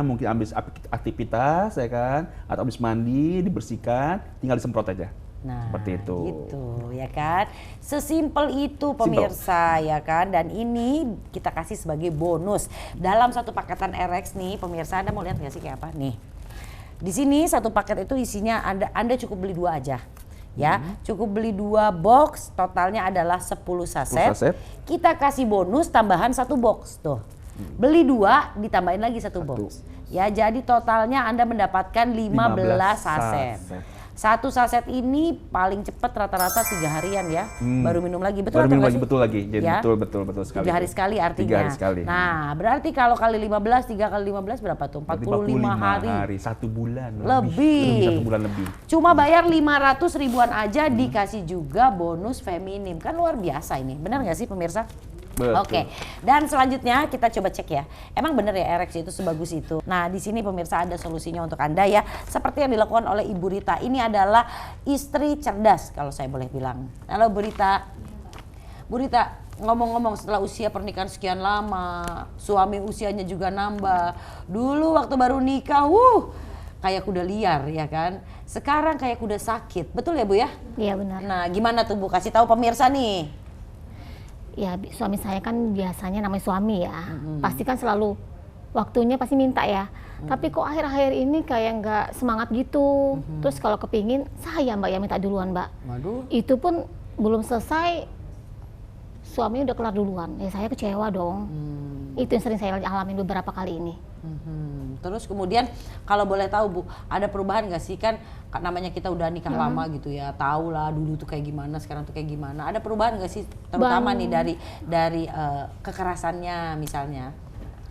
mungkin habis aktivitas ya kan, atau habis mandi dibersihkan, tinggal disemprot aja. Nah, seperti itu. Gitu ya kan. Sesimpel itu pemirsa ya kan. Dan ini kita kasih sebagai bonus dalam satu paketan RX nih pemirsa. Anda mau lihat nggak sih kayak apa nih? Di sini satu paket itu isinya Anda cukup beli 2 aja. Ya, cukup beli 2 box, totalnya adalah 10 saset. Kita kasih bonus tambahan 1 box tuh. Beli 2 ditambahin lagi 1 box. Ya, jadi totalnya Anda mendapatkan 15 saset. Satu saset ini paling cepat rata-rata 3 harian ya, baru minum lagi. Betul baru atau minum nggak lagi, sih? betul lagi. Jadi Ya. betul sekali. 3 hari sekali artinya. 3 hari sekali. Nah, berarti kalau kali 15, 3 kali 15 berapa tuh? 45 hari. 1 bulan Lebih. 1 bulan lebih. Cuma bayar 500 ribuan aja dikasih juga bonus feminim. Kan luar biasa ini. Benar nggak sih pemirsa? Betul. Oke, dan selanjutnya kita coba cek ya. Emang bener ya RX itu sebagus itu? Nah, di sini pemirsa ada solusinya untuk Anda ya. Seperti yang dilakukan oleh Ibu Rita. Ini adalah istri cerdas kalau saya boleh bilang. Halo Bu Rita. Bu Rita, ngomong-ngomong setelah usia pernikahan sekian lama, suami usianya juga nambah. Dulu waktu baru nikah, kayak kuda liar ya kan. Sekarang kayak kuda sakit. Betul ya Bu ya? Iya benar. Nah, gimana tuh Bu? Kasih tahu pemirsa nih. Ya suami saya kan biasanya namanya suami ya, pasti kan selalu waktunya pasti minta ya. Tapi kok akhir-akhir ini kayak nggak semangat gitu. Terus kalau kepingin saya Mbak yang minta duluan Mbak. Waduh. Itu pun belum selesai suaminya udah kelar duluan. Ya saya kecewa dong. Itu yang sering saya alamin beberapa kali ini. Terus kemudian kalau boleh tahu Bu, ada perubahan nggak sih? Kan namanya kita udah nikah lama gitu ya, tahu lah dulu tuh kayak gimana, sekarang tuh kayak gimana. Ada perubahan nggak sih, terutama nih dari kekerasannya misalnya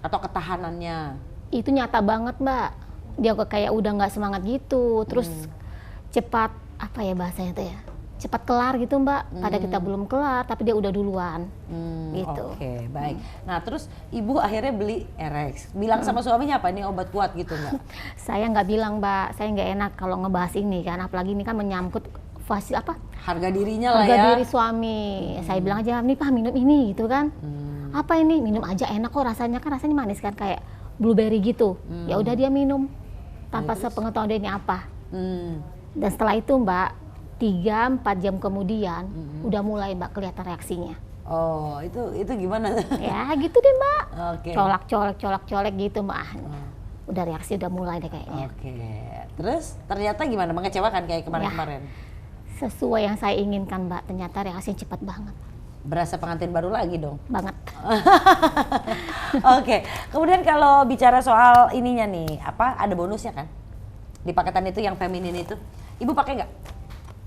atau ketahanannya? Itu nyata banget Mbak. Dia kok kayak udah nggak semangat gitu. Terus cepat apa ya bahasanya tuh ya, cepat kelar gitu Mbak. Pada kita belum kelar tapi dia udah duluan. Gitu. Oke, baik. Nah terus ibu akhirnya beli RX. Bilang sama suaminya apa, ini obat kuat gitu nggak? Saya nggak bilang Mbak, saya nggak enak kalau ngebahas ini kan, apalagi ini kan menyangkut Harga dirinya lah harga ya. diri suami. Saya bilang aja, nih Pak minum ini gitu kan. Apa ini? Minum aja enak kok rasanya, kan rasanya manis kan kayak blueberry gitu. Ya udah dia minum tanpa sepengetahuan dia ini apa. Dan setelah itu Mbak, 3-4 jam kemudian udah mulai Mbak kelihatan reaksinya. Oh, itu gimana? Ya gitu deh Mbak. Oke. Colak-colek gitu Mbak. Udah reaksi udah mulai deh kayaknya. Oke. Terus ternyata gimana? Mengecewakan kayak kemarin-kemarin? Sesuai yang saya inginkan Mbak, ternyata reaksinya cepat banget. Berasa pengantin baru lagi dong? Banget. Oke. Kemudian kalau bicara soal ininya nih, ada bonusnya kan? Di paketan itu yang feminin itu. Ibu pakai nggak?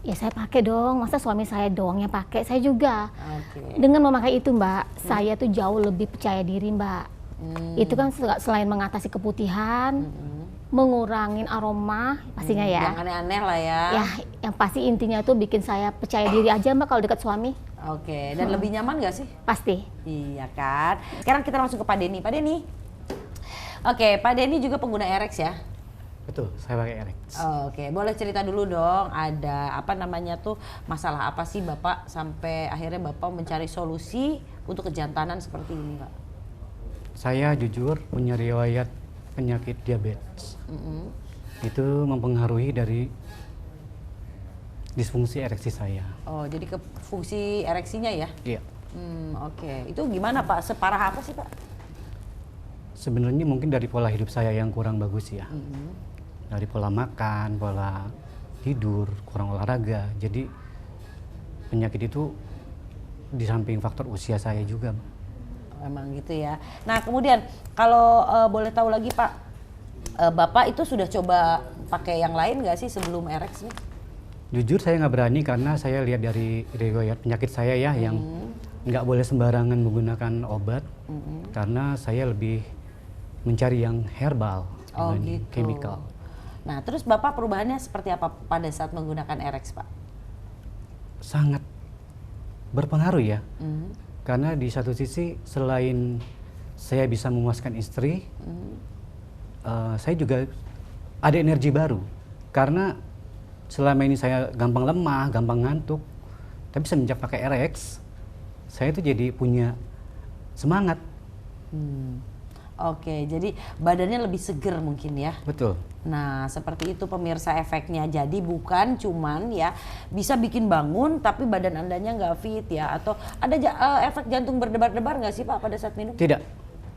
Ya saya pakai dong, masa suami saya doang yang pakai, saya juga. Oke. Dengan memakai itu Mbak, saya tuh jauh lebih percaya diri Mbak. Itu kan selain mengatasi keputihan, mengurangin aroma pastinya ya. Yang aneh-aneh lah ya. Ya, yang pasti intinya tuh bikin saya percaya diri aja Mbak kalau dekat suami. Oke, dan lebih nyaman gak sih? Pasti. Iya kan. Sekarang kita langsung ke Pak Denny. Pak Denny. Oke, Pak Denny juga pengguna RX ya? Betul, saya pakai RX. Oke, boleh cerita dulu dong. Ada masalah apa sih Bapak sampai akhirnya Bapak mencari solusi untuk kejantanan seperti ini, Pak? Saya jujur punya riwayat penyakit diabetes. Itu mempengaruhi dari disfungsi ereksi saya. Oh, jadi ke fungsi ereksinya ya? Iya. Oke. Itu gimana Pak? Separah apa sih Pak? Sebenarnya mungkin dari pola hidup saya yang kurang bagus ya. Dari pola makan, pola tidur, kurang olahraga. Jadi penyakit itu di samping faktor usia saya juga. Emang gitu ya. Nah kemudian kalau boleh tahu lagi Pak, Bapak itu sudah coba pakai yang lain nggak sih sebelum RX nih? Jujur saya nggak berani karena saya lihat dari riwayat penyakit saya ya yang nggak boleh sembarangan menggunakan obat karena saya lebih mencari yang herbal dibanding gitu. chemical. Nah terus Bapak perubahannya seperti apa pada saat menggunakan RX Pak? Sangat berpengaruh ya. Karena di satu sisi selain saya bisa memuaskan istri, saya juga ada energi baru. Karena selama ini saya gampang lemah, gampang ngantuk. Tapi semenjak pakai RX, saya tuh jadi punya semangat. Oke, jadi badannya lebih seger mungkin ya? Betul. Nah, seperti itu pemirsa efeknya. Jadi bukan cuman ya bisa bikin bangun tapi badan Andanya nggak fit ya. Atau ada efek jantung berdebar-debar nggak sih Pak pada saat minum? Tidak.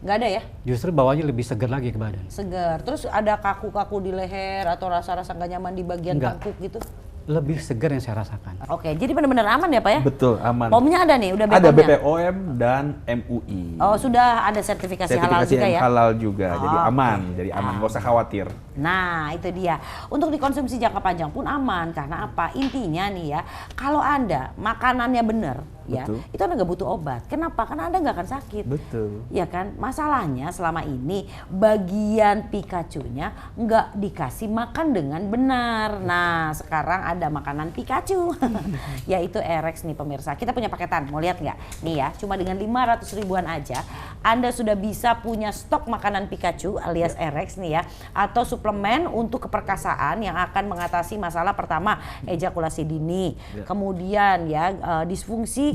Nggak ada ya? Justru bawahnya lebih segar lagi ke badan. Segar. Terus ada kaku-kaku di leher atau rasa-rasa nggak nyaman di bagian Nggak. tengkuk gitu? Lebih segar yang saya rasakan. Oke, jadi benar-benar aman ya Pak ya? Betul, aman. POM-nya ada nih, udah Ada BPOM-nya? BPOM dan MUI. Oh, sudah ada sertifikasi halal Sertifikasi juga yang ya? halal juga, jadi Oh, aman, oke. jadi aman, nggak usah khawatir. Nah itu dia, untuk dikonsumsi jangka panjang pun aman. Karena apa? Intinya nih ya, kalau Anda makanannya benar ya, Betul. itu Anda nggak butuh obat. Kenapa? Karena Anda nggak akan sakit. Betul. Ya kan? Masalahnya selama ini bagian Pikachu-nya nggak dikasih makan dengan benar. Nah sekarang ada makanan Pikachu, yaitu RX nih pemirsa. Kita punya paketan, mau lihat nggak? Nih ya, cuma dengan 500 ribuan aja, Anda sudah bisa punya stok makanan Pikachu alias RX nih ya, atau suplemen untuk keperkasaan yang akan mengatasi masalah pertama ejakulasi dini, kemudian ya disfungsi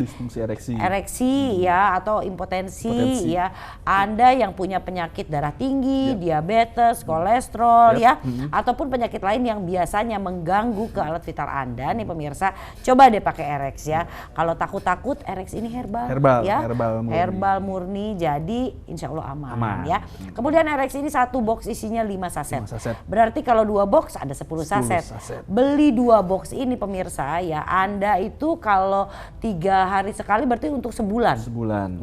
ereksi ya atau impotensi ya. Anda yang punya penyakit darah tinggi, diabetes, kolesterol ya, ataupun penyakit lain yang biasanya mengganggu ke alat vital Anda nih pemirsa, coba deh pakai RX ya. Kalau takut-takut RX ini herbal ya, herbal murni, jadi insya Allah aman. Ya. Kemudian RX ini satu box isinya 5 saset. Berarti kalau 2 box ada 10 saset. Beli 2 box ini pemirsa ya, Anda itu kalau 3 hari sekali berarti untuk sebulan.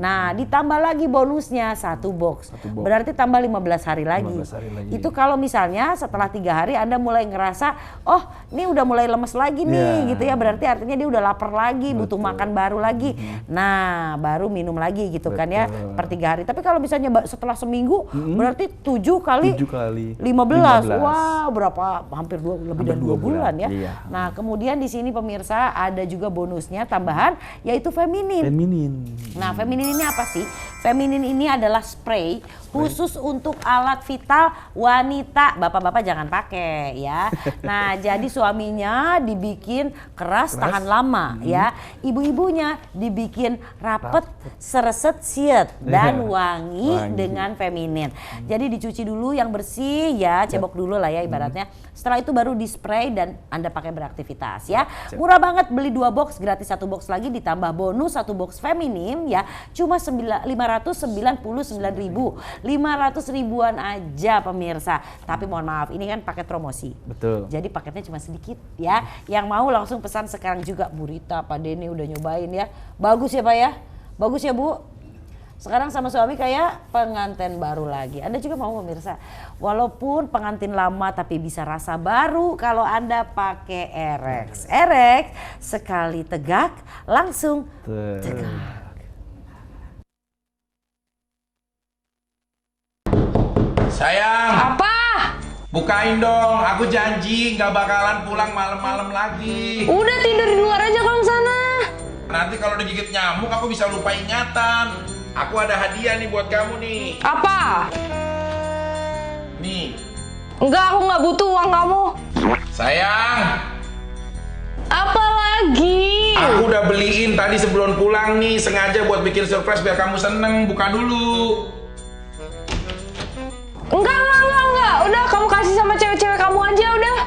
Nah, ditambah lagi bonusnya 1 box. Berarti tambah 15 hari lagi. Itu kalau misalnya setelah 3 hari Anda mulai ngerasa, oh ini udah mulai lemes lagi nih gitu ya. Berarti artinya dia udah lapar lagi, butuh makan baru lagi. Nah, baru minum lagi gitu kan ya per 3 hari. Tapi kalau misalnya setelah seminggu berarti 7 kali 15 15. Wow, berapa? Hampir lebih dari 2 bulan ya. Iya. Nah, kemudian di sini pemirsa ada juga bonusnya tambahan yaitu feminin. Nah, feminin ini apa sih? Feminin ini adalah spray khusus untuk alat vital wanita. Bapak-bapak jangan pakai ya. Nah, jadi suaminya dibikin keras tahan lama ya. Ibu-ibunya dibikin rapet, sereset, siet dan wangi dengan feminin. Jadi dicuci dulu yang bersih ya, cebok dulu lah ya ibaratnya. Setelah itu baru di spray dan Anda pakai beraktivitas ya. Murah banget, beli 2 box gratis 1 box lagi ditambah bonus 1 box feminin ya. Cuma 599.000. 500 ribuan aja pemirsa. Tapi mohon maaf, ini kan paket promosi. Betul. Jadi paketnya cuma sedikit ya. Yang mau langsung pesan sekarang juga. Bu Rita, Pak Denny udah nyobain ya. Bagus ya Pak ya? Bagus ya Bu? Sekarang sama suami kayak pengantin baru lagi. Anda juga mau pemirsa? Walaupun pengantin lama tapi bisa rasa baru kalau Anda pakai Erex. Erex sekali tegak langsung tegak. Sayang, Apa? bukain dong. Aku janji nggak bakalan pulang malam-malam lagi. Udah tidur di luar aja kalau sana. Nanti kalau digigit nyamuk aku bisa lupa ingatan. Aku ada hadiah nih buat kamu nih. Apa? Nih, Enggak, aku nggak butuh uang kamu. sayang. Apa lagi? Aku udah beliin tadi sebelum pulang nih, sengaja buat bikin surprise biar kamu seneng. Buka dulu. Enggak. Udah, kamu kasih sama cewek-cewek kamu aja udah.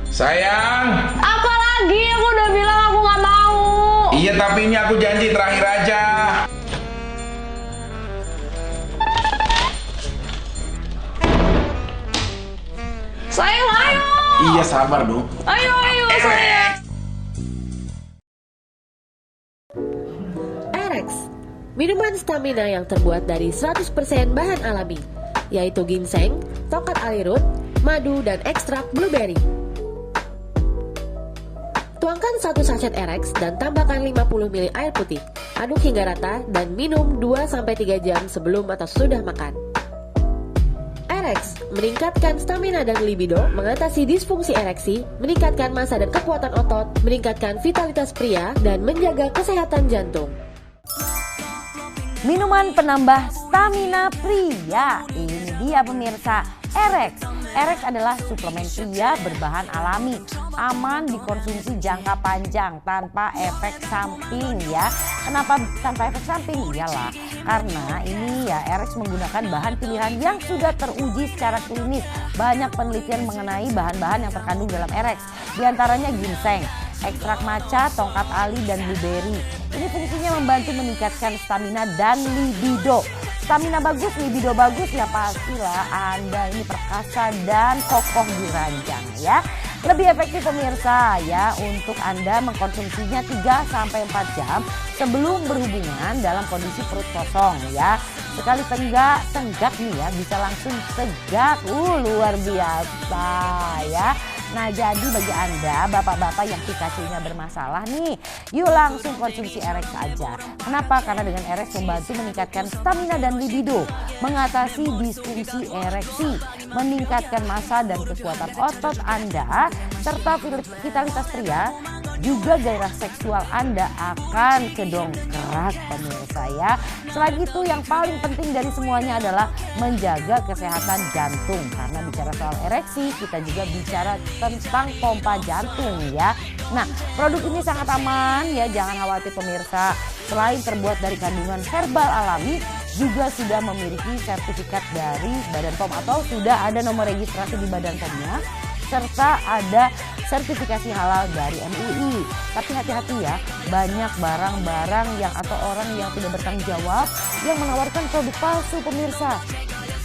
Sayang. Apa lagi? Aku udah bilang aku nggak mau. Iya, tapi ini aku janji terakhir aja. Sayang, ayo. Iya, sabar dong. Ayo, sayang. Erex, minuman stamina yang terbuat dari 100% bahan alami, yaitu ginseng, tokat alirut, madu, dan ekstrak blueberry. Tuangkan 1 sachet Erex dan tambahkan 50 ml air putih. Aduk hingga rata dan minum 2-3 jam sebelum atau sudah makan. Erex meningkatkan stamina dan libido, mengatasi disfungsi ereksi, meningkatkan massa dan kekuatan otot, meningkatkan vitalitas pria, dan menjaga kesehatan jantung. Minuman penambah stamina pria. Ini dia pemirsa, Erex. Erex adalah suplemen pria berbahan alami, aman dikonsumsi jangka panjang tanpa efek samping ya. Kenapa tanpa efek samping? Iyalah, karena ini ya Erex menggunakan bahan pilihan yang sudah teruji secara klinis. Banyak penelitian mengenai bahan-bahan yang terkandung dalam Erex. Di antaranya ginseng, ekstrak matcha, tongkat ali, dan blueberry. Ini fungsinya membantu meningkatkan stamina dan libido. Stamina bagus, libido bagus, ya pastilah Anda ini perkasa dan kokoh di ranjang ya. Lebih efektif pemirsa ya untuk Anda mengkonsumsinya 3-4 jam sebelum berhubungan dalam kondisi perut kosong ya. Sekali tenggak nih ya bisa langsung tegak, luar biasa ya. Nah jadi bagi Anda bapak-bapak yang Pikachu-nya bermasalah nih, yuk langsung konsumsi Erex aja. Kenapa? Karena dengan Erex membantu meningkatkan stamina dan libido, mengatasi disfungsi ereksi, meningkatkan massa dan kekuatan otot Anda, serta vitalitas pria, juga gairah seksual Anda akan kedongkrak pemirsa ya. Selain itu yang paling penting dari semuanya adalah menjaga kesehatan jantung. Karena bicara soal ereksi kita juga bicara tentang pompa jantung ya. Nah produk ini sangat aman ya, jangan khawatir pemirsa. Selain terbuat dari kandungan herbal alami, juga sudah memiliki sertifikat dari Badan POM atau sudah ada nomor registrasi di Badan POM-nya, serta ada sertifikasi halal dari MUI. Tapi hati-hati ya, banyak barang-barang yang atau orang yang tidak bertanggung jawab yang menawarkan produk palsu pemirsa.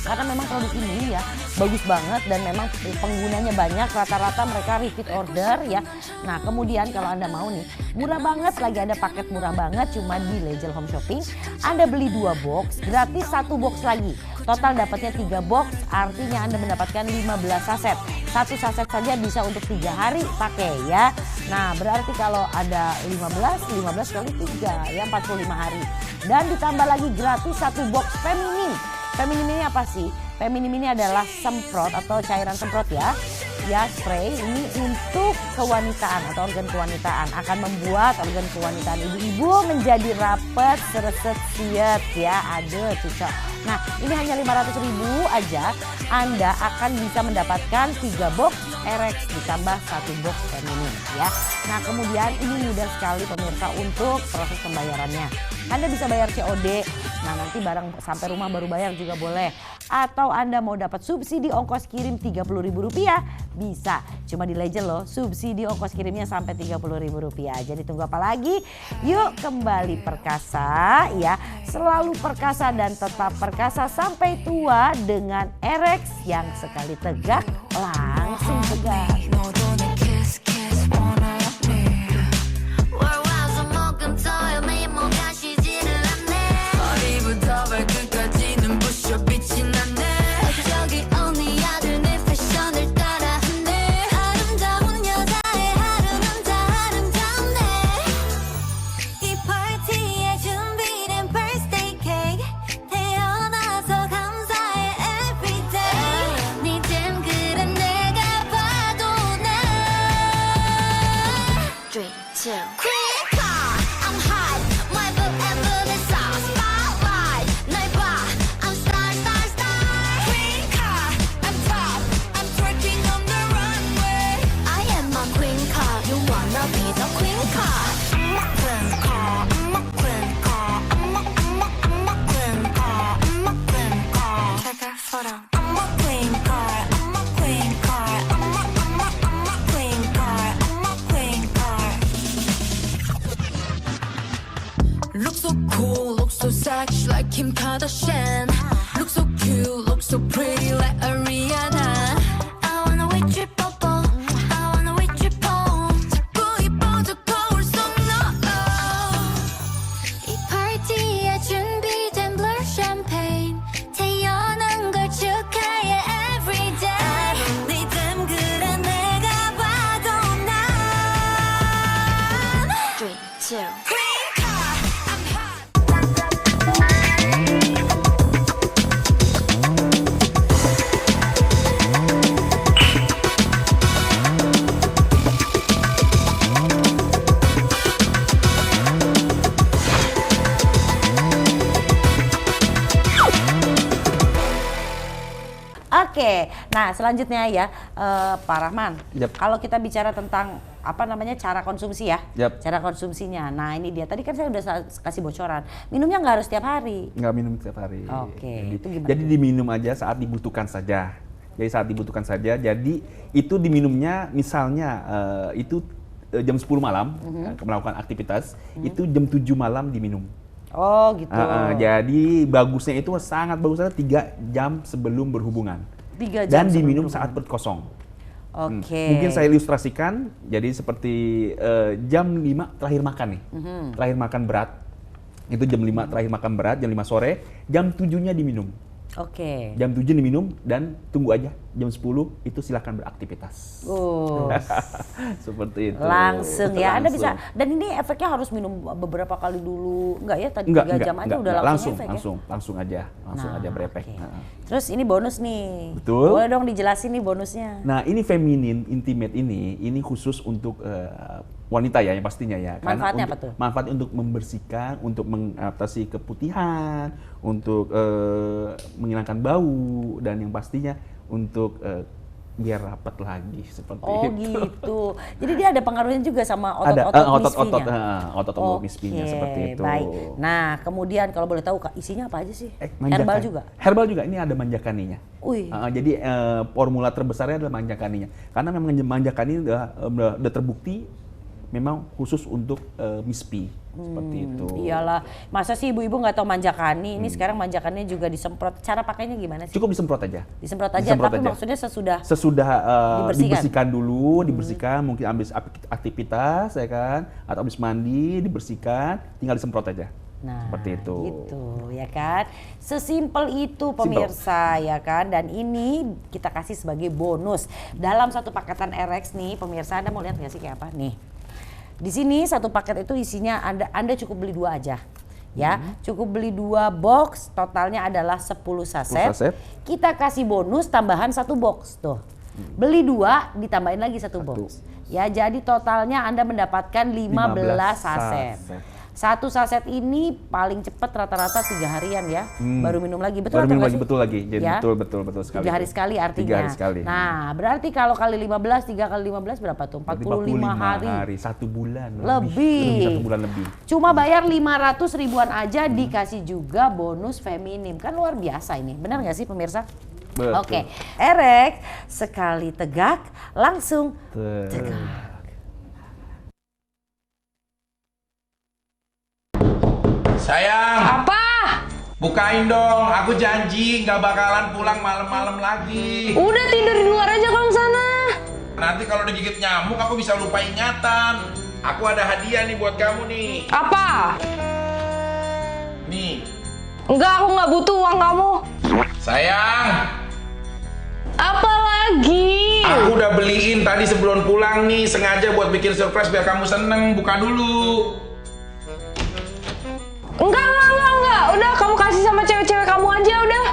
Karena memang produk ini ya bagus banget dan memang penggunanya banyak, rata-rata mereka repeat order ya. Nah kemudian kalau Anda mau nih, murah banget, lagi ada paket murah banget cuma di Legel Home Shopping. Anda beli 2 box, gratis 1 box lagi. Total dapatnya 3 box, artinya Anda mendapatkan 15 saset. 1 saset saja bisa untuk 3 hari pakai ya. Nah, berarti kalau ada 15 kali 3 ya 45 hari. Dan ditambah lagi gratis 1 box Feminim. Feminim ini apa sih? Feminim ini adalah semprot atau cairan semprot ya. Ya, spray ini untuk kewanitaan atau organ kewanitaan, akan membuat organ kewanitaan ibu-ibu menjadi rapat, sereset, siet ya. Aduh, cocok. Nah, ini hanya 500.000 aja Anda akan bisa mendapatkan 3 box Erex ditambah 1 box Feminim ya. Nah, kemudian ini mudah sekali pemirsa untuk proses pembayarannya. Anda bisa bayar COD. Nah, nanti barang sampai rumah baru bayar juga boleh. Atau Anda mau dapat subsidi ongkos kirim Rp30.000 bisa. Cuma di Legend loh, subsidi ongkos kirimnya sampai Rp30.000. Jadi tunggu apa lagi? Yuk kembali perkasa ya. Selalu perkasa dan tetap perkasa sampai tua dengan Erex yang sekali tegak langsung tegak. Look so cool, look so sexy like Kim Kardashian. Look so cute, look so pretty like Ariana. I wanna wait triple ball, I wanna wait triple. 자꾸 이뻐져 거울 속 너. 이 파티에 준비된 blur champagne. 태어난 걸 축하해 everyday. 니쯤 그래 내가 봐도 난. 3, 2. Oke, nah selanjutnya ya Pak Rahman, Yap. kalau kita bicara tentang apa namanya cara konsumsi ya, Yap. cara konsumsinya. Nah ini dia, tadi kan saya udah kasih bocoran, minumnya nggak harus setiap hari. Nggak minum setiap hari. Oke, itu gimana Jadi tuh? diminum aja saat dibutuhkan saja. Jadi saat dibutuhkan saja. Jadi itu diminumnya misalnya itu jam 10 malam melakukan aktivitas, itu jam 7 malam diminum. Oh gitu. Jadi bagusnya itu sangat bagusnya 3 jam sebelum berhubungan. 3 jam Dan sebelum diminum berhubungan. saat perut kosong. Oke. Mungkin saya ilustrasikan, jadi seperti jam 5 terakhir makan nih, terakhir makan berat, itu jam 5 terakhir makan berat, jam 5 sore, jam 7-nya diminum. Oke. Jam 7 diminum dan tunggu aja, jam 10 itu silakan beraktivitas. Oh. Seperti itu. Langsung ya, Anda bisa. Langsung. Dan ini efeknya harus minum beberapa kali dulu, enggak ya? Tadi 3 jam aja udah langsung efek ya? langsung aja berefek. Oke. Nah. Terus ini bonus nih. Betul. Boleh dong dijelasin nih bonusnya. Nah, ini feminin intimate ini khusus untuk wanita ya, yang pastinya ya. Manfaatnya untuk, apa tuh? Manfaatnya untuk membersihkan, untuk mengatasi keputihan, untuk menghilangkan bau, dan yang pastinya untuk biar rapat lagi seperti Oh itu. gitu. Jadi dia ada pengaruhnya juga sama Ada otot-otot otot misfinya. misfinya seperti itu. Baik. Nah, kemudian kalau boleh tahu Kak, isinya apa aja sih? Herbal juga. Herbal juga, ini ada manjakaninya. Wih. Jadi formula terbesarnya adalah manjakaninya. Karena memang manjakani udah terbukti memang khusus untuk mispi seperti itu. Iyalah, masa sih ibu-ibu nggak tahu manjakani? Ini sekarang manjakannya juga disemprot. Cara pakainya gimana sih? Cukup disemprot aja. Disemprot aja, tapi maksudnya sesudah dibersihkan dulu, dibersihkan, mungkin habis aktivitas ya kan, atau habis mandi dibersihkan, tinggal disemprot aja. Nah, seperti itu. Gitu, ya kan? Sesimpel itu pemirsa, ya kan? Dan ini kita kasih sebagai bonus dalam satu paketan RX nih, pemirsa. Anda mau lihat nggak sih kayak apa nih? Di sini satu paket itu isinya Anda cukup beli 2 aja. Ya, cukup beli 2 box, totalnya adalah 10 saset. Kita kasih bonus tambahan 1 box tuh. Beli 2 ditambahin lagi 1 box. Ya, jadi totalnya Anda mendapatkan 15 saset. 1 saset ini paling cepat rata-rata 3 harian ya, baru minum lagi. Betul baru minum lagi, sih? betul lagi. Jadi Ya? betul sekali. 3 hari sekali artinya. 3 hari sekali. Nah, berarti kalau kali 15, 3 kali 15 berapa tuh? 45 hari. 1 bulan Lebih. 1 bulan lebih. Cuma bayar 500 ribuan aja dikasih juga bonus feminim. Kan luar biasa ini. Benar nggak sih pemirsa? Betul. Oke. RX sekali tegak langsung tegak. Sayang, Apa? bukain dong. Aku janji nggak bakalan pulang malam-malam lagi. Udah tidur di luar aja kalau sana. Nanti kalau digigit nyamuk aku bisa lupa ingatan. Aku ada hadiah nih buat kamu nih. Apa? Nih, Enggak, aku nggak butuh uang kamu. sayang. Apa lagi? Aku udah beliin tadi sebelum pulang nih, sengaja buat bikin surprise biar kamu seneng. Buka dulu. Enggak. Udah, kamu kasih sama cewek-cewek kamu aja udah.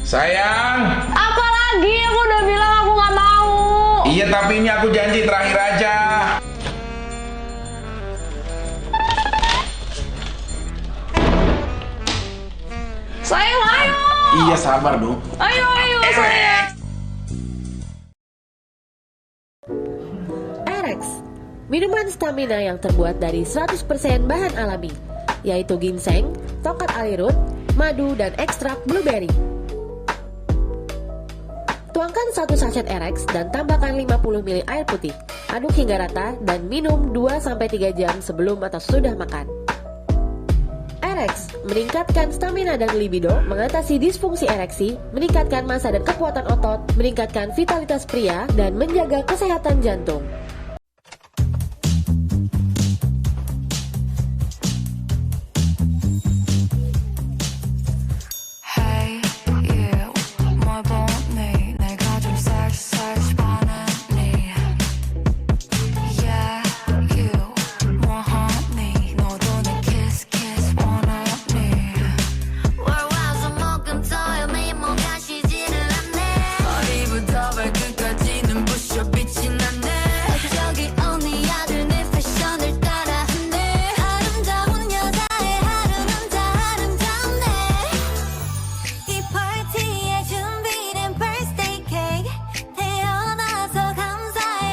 Sayang. Apa lagi? Aku udah bilang aku nggak mau. Iya, tapi ini aku janji terakhir aja. Sayang, ayo. Iya, sabar dong. Ayo, sayang. RX, minuman stamina yang terbuat dari 100% bahan alami, yaitu ginseng, tongkat alirut, madu, dan ekstrak blueberry. Tuangkan 1 saset RX dan tambahkan 50 ml air putih. Aduk hingga rata dan minum 2-3 jam sebelum atau sudah makan. RX meningkatkan stamina dan libido, mengatasi disfungsi ereksi, meningkatkan massa dan kekuatan otot, meningkatkan vitalitas pria, dan menjaga kesehatan jantung. Hey you 뭘 보니 내가 좀 쌀쌀 반했니 Yeah you 뭐하니 너도 내 kiss 원하니 월화수 목금토일 미모 가시지를 않네 머리부터 발끝까지 눈부셔 빛이 나네 저기 언니 아들 내 패션을 따라하네 아름다운 여자의 하루는 다 아름답네 이 파티에 준비된 birthday cake 태어나서 감사해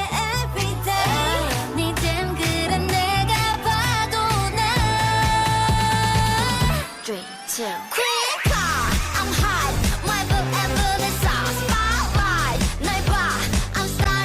everyday 니쯤 그래 내가 봐도 난 3, 2 Queen car I'm hot my book and bullet sauce spotlight 날 봐 I'm star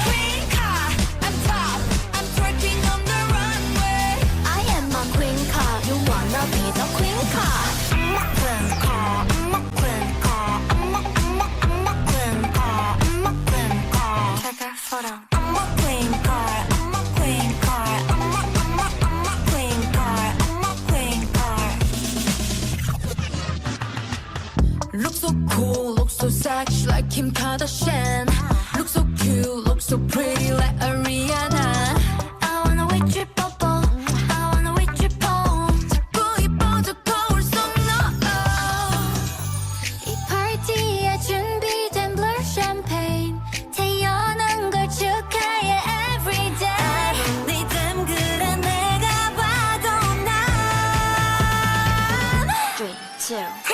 Queen car I'm top I'm twerking on the runway I am a queen car you wanna be the queen car I'm a queen car I'm a queen car I'm a queen car I'm a queen car take a photo I'm a queen car I'm a queen car I'm a queen car I'm a queen car Look so cool, look so sexy like Kim Kardashian. Look so cute, look so pretty like Ariana. I wanna wait triple ball, I wanna wait triple. 자꾸 이뻐져 거울 속 너. 이 파티에 준비된 blur champagne. 태어난 걸 축하해 everyday. 니쯤 그래 내가 봐도 난. 3, 2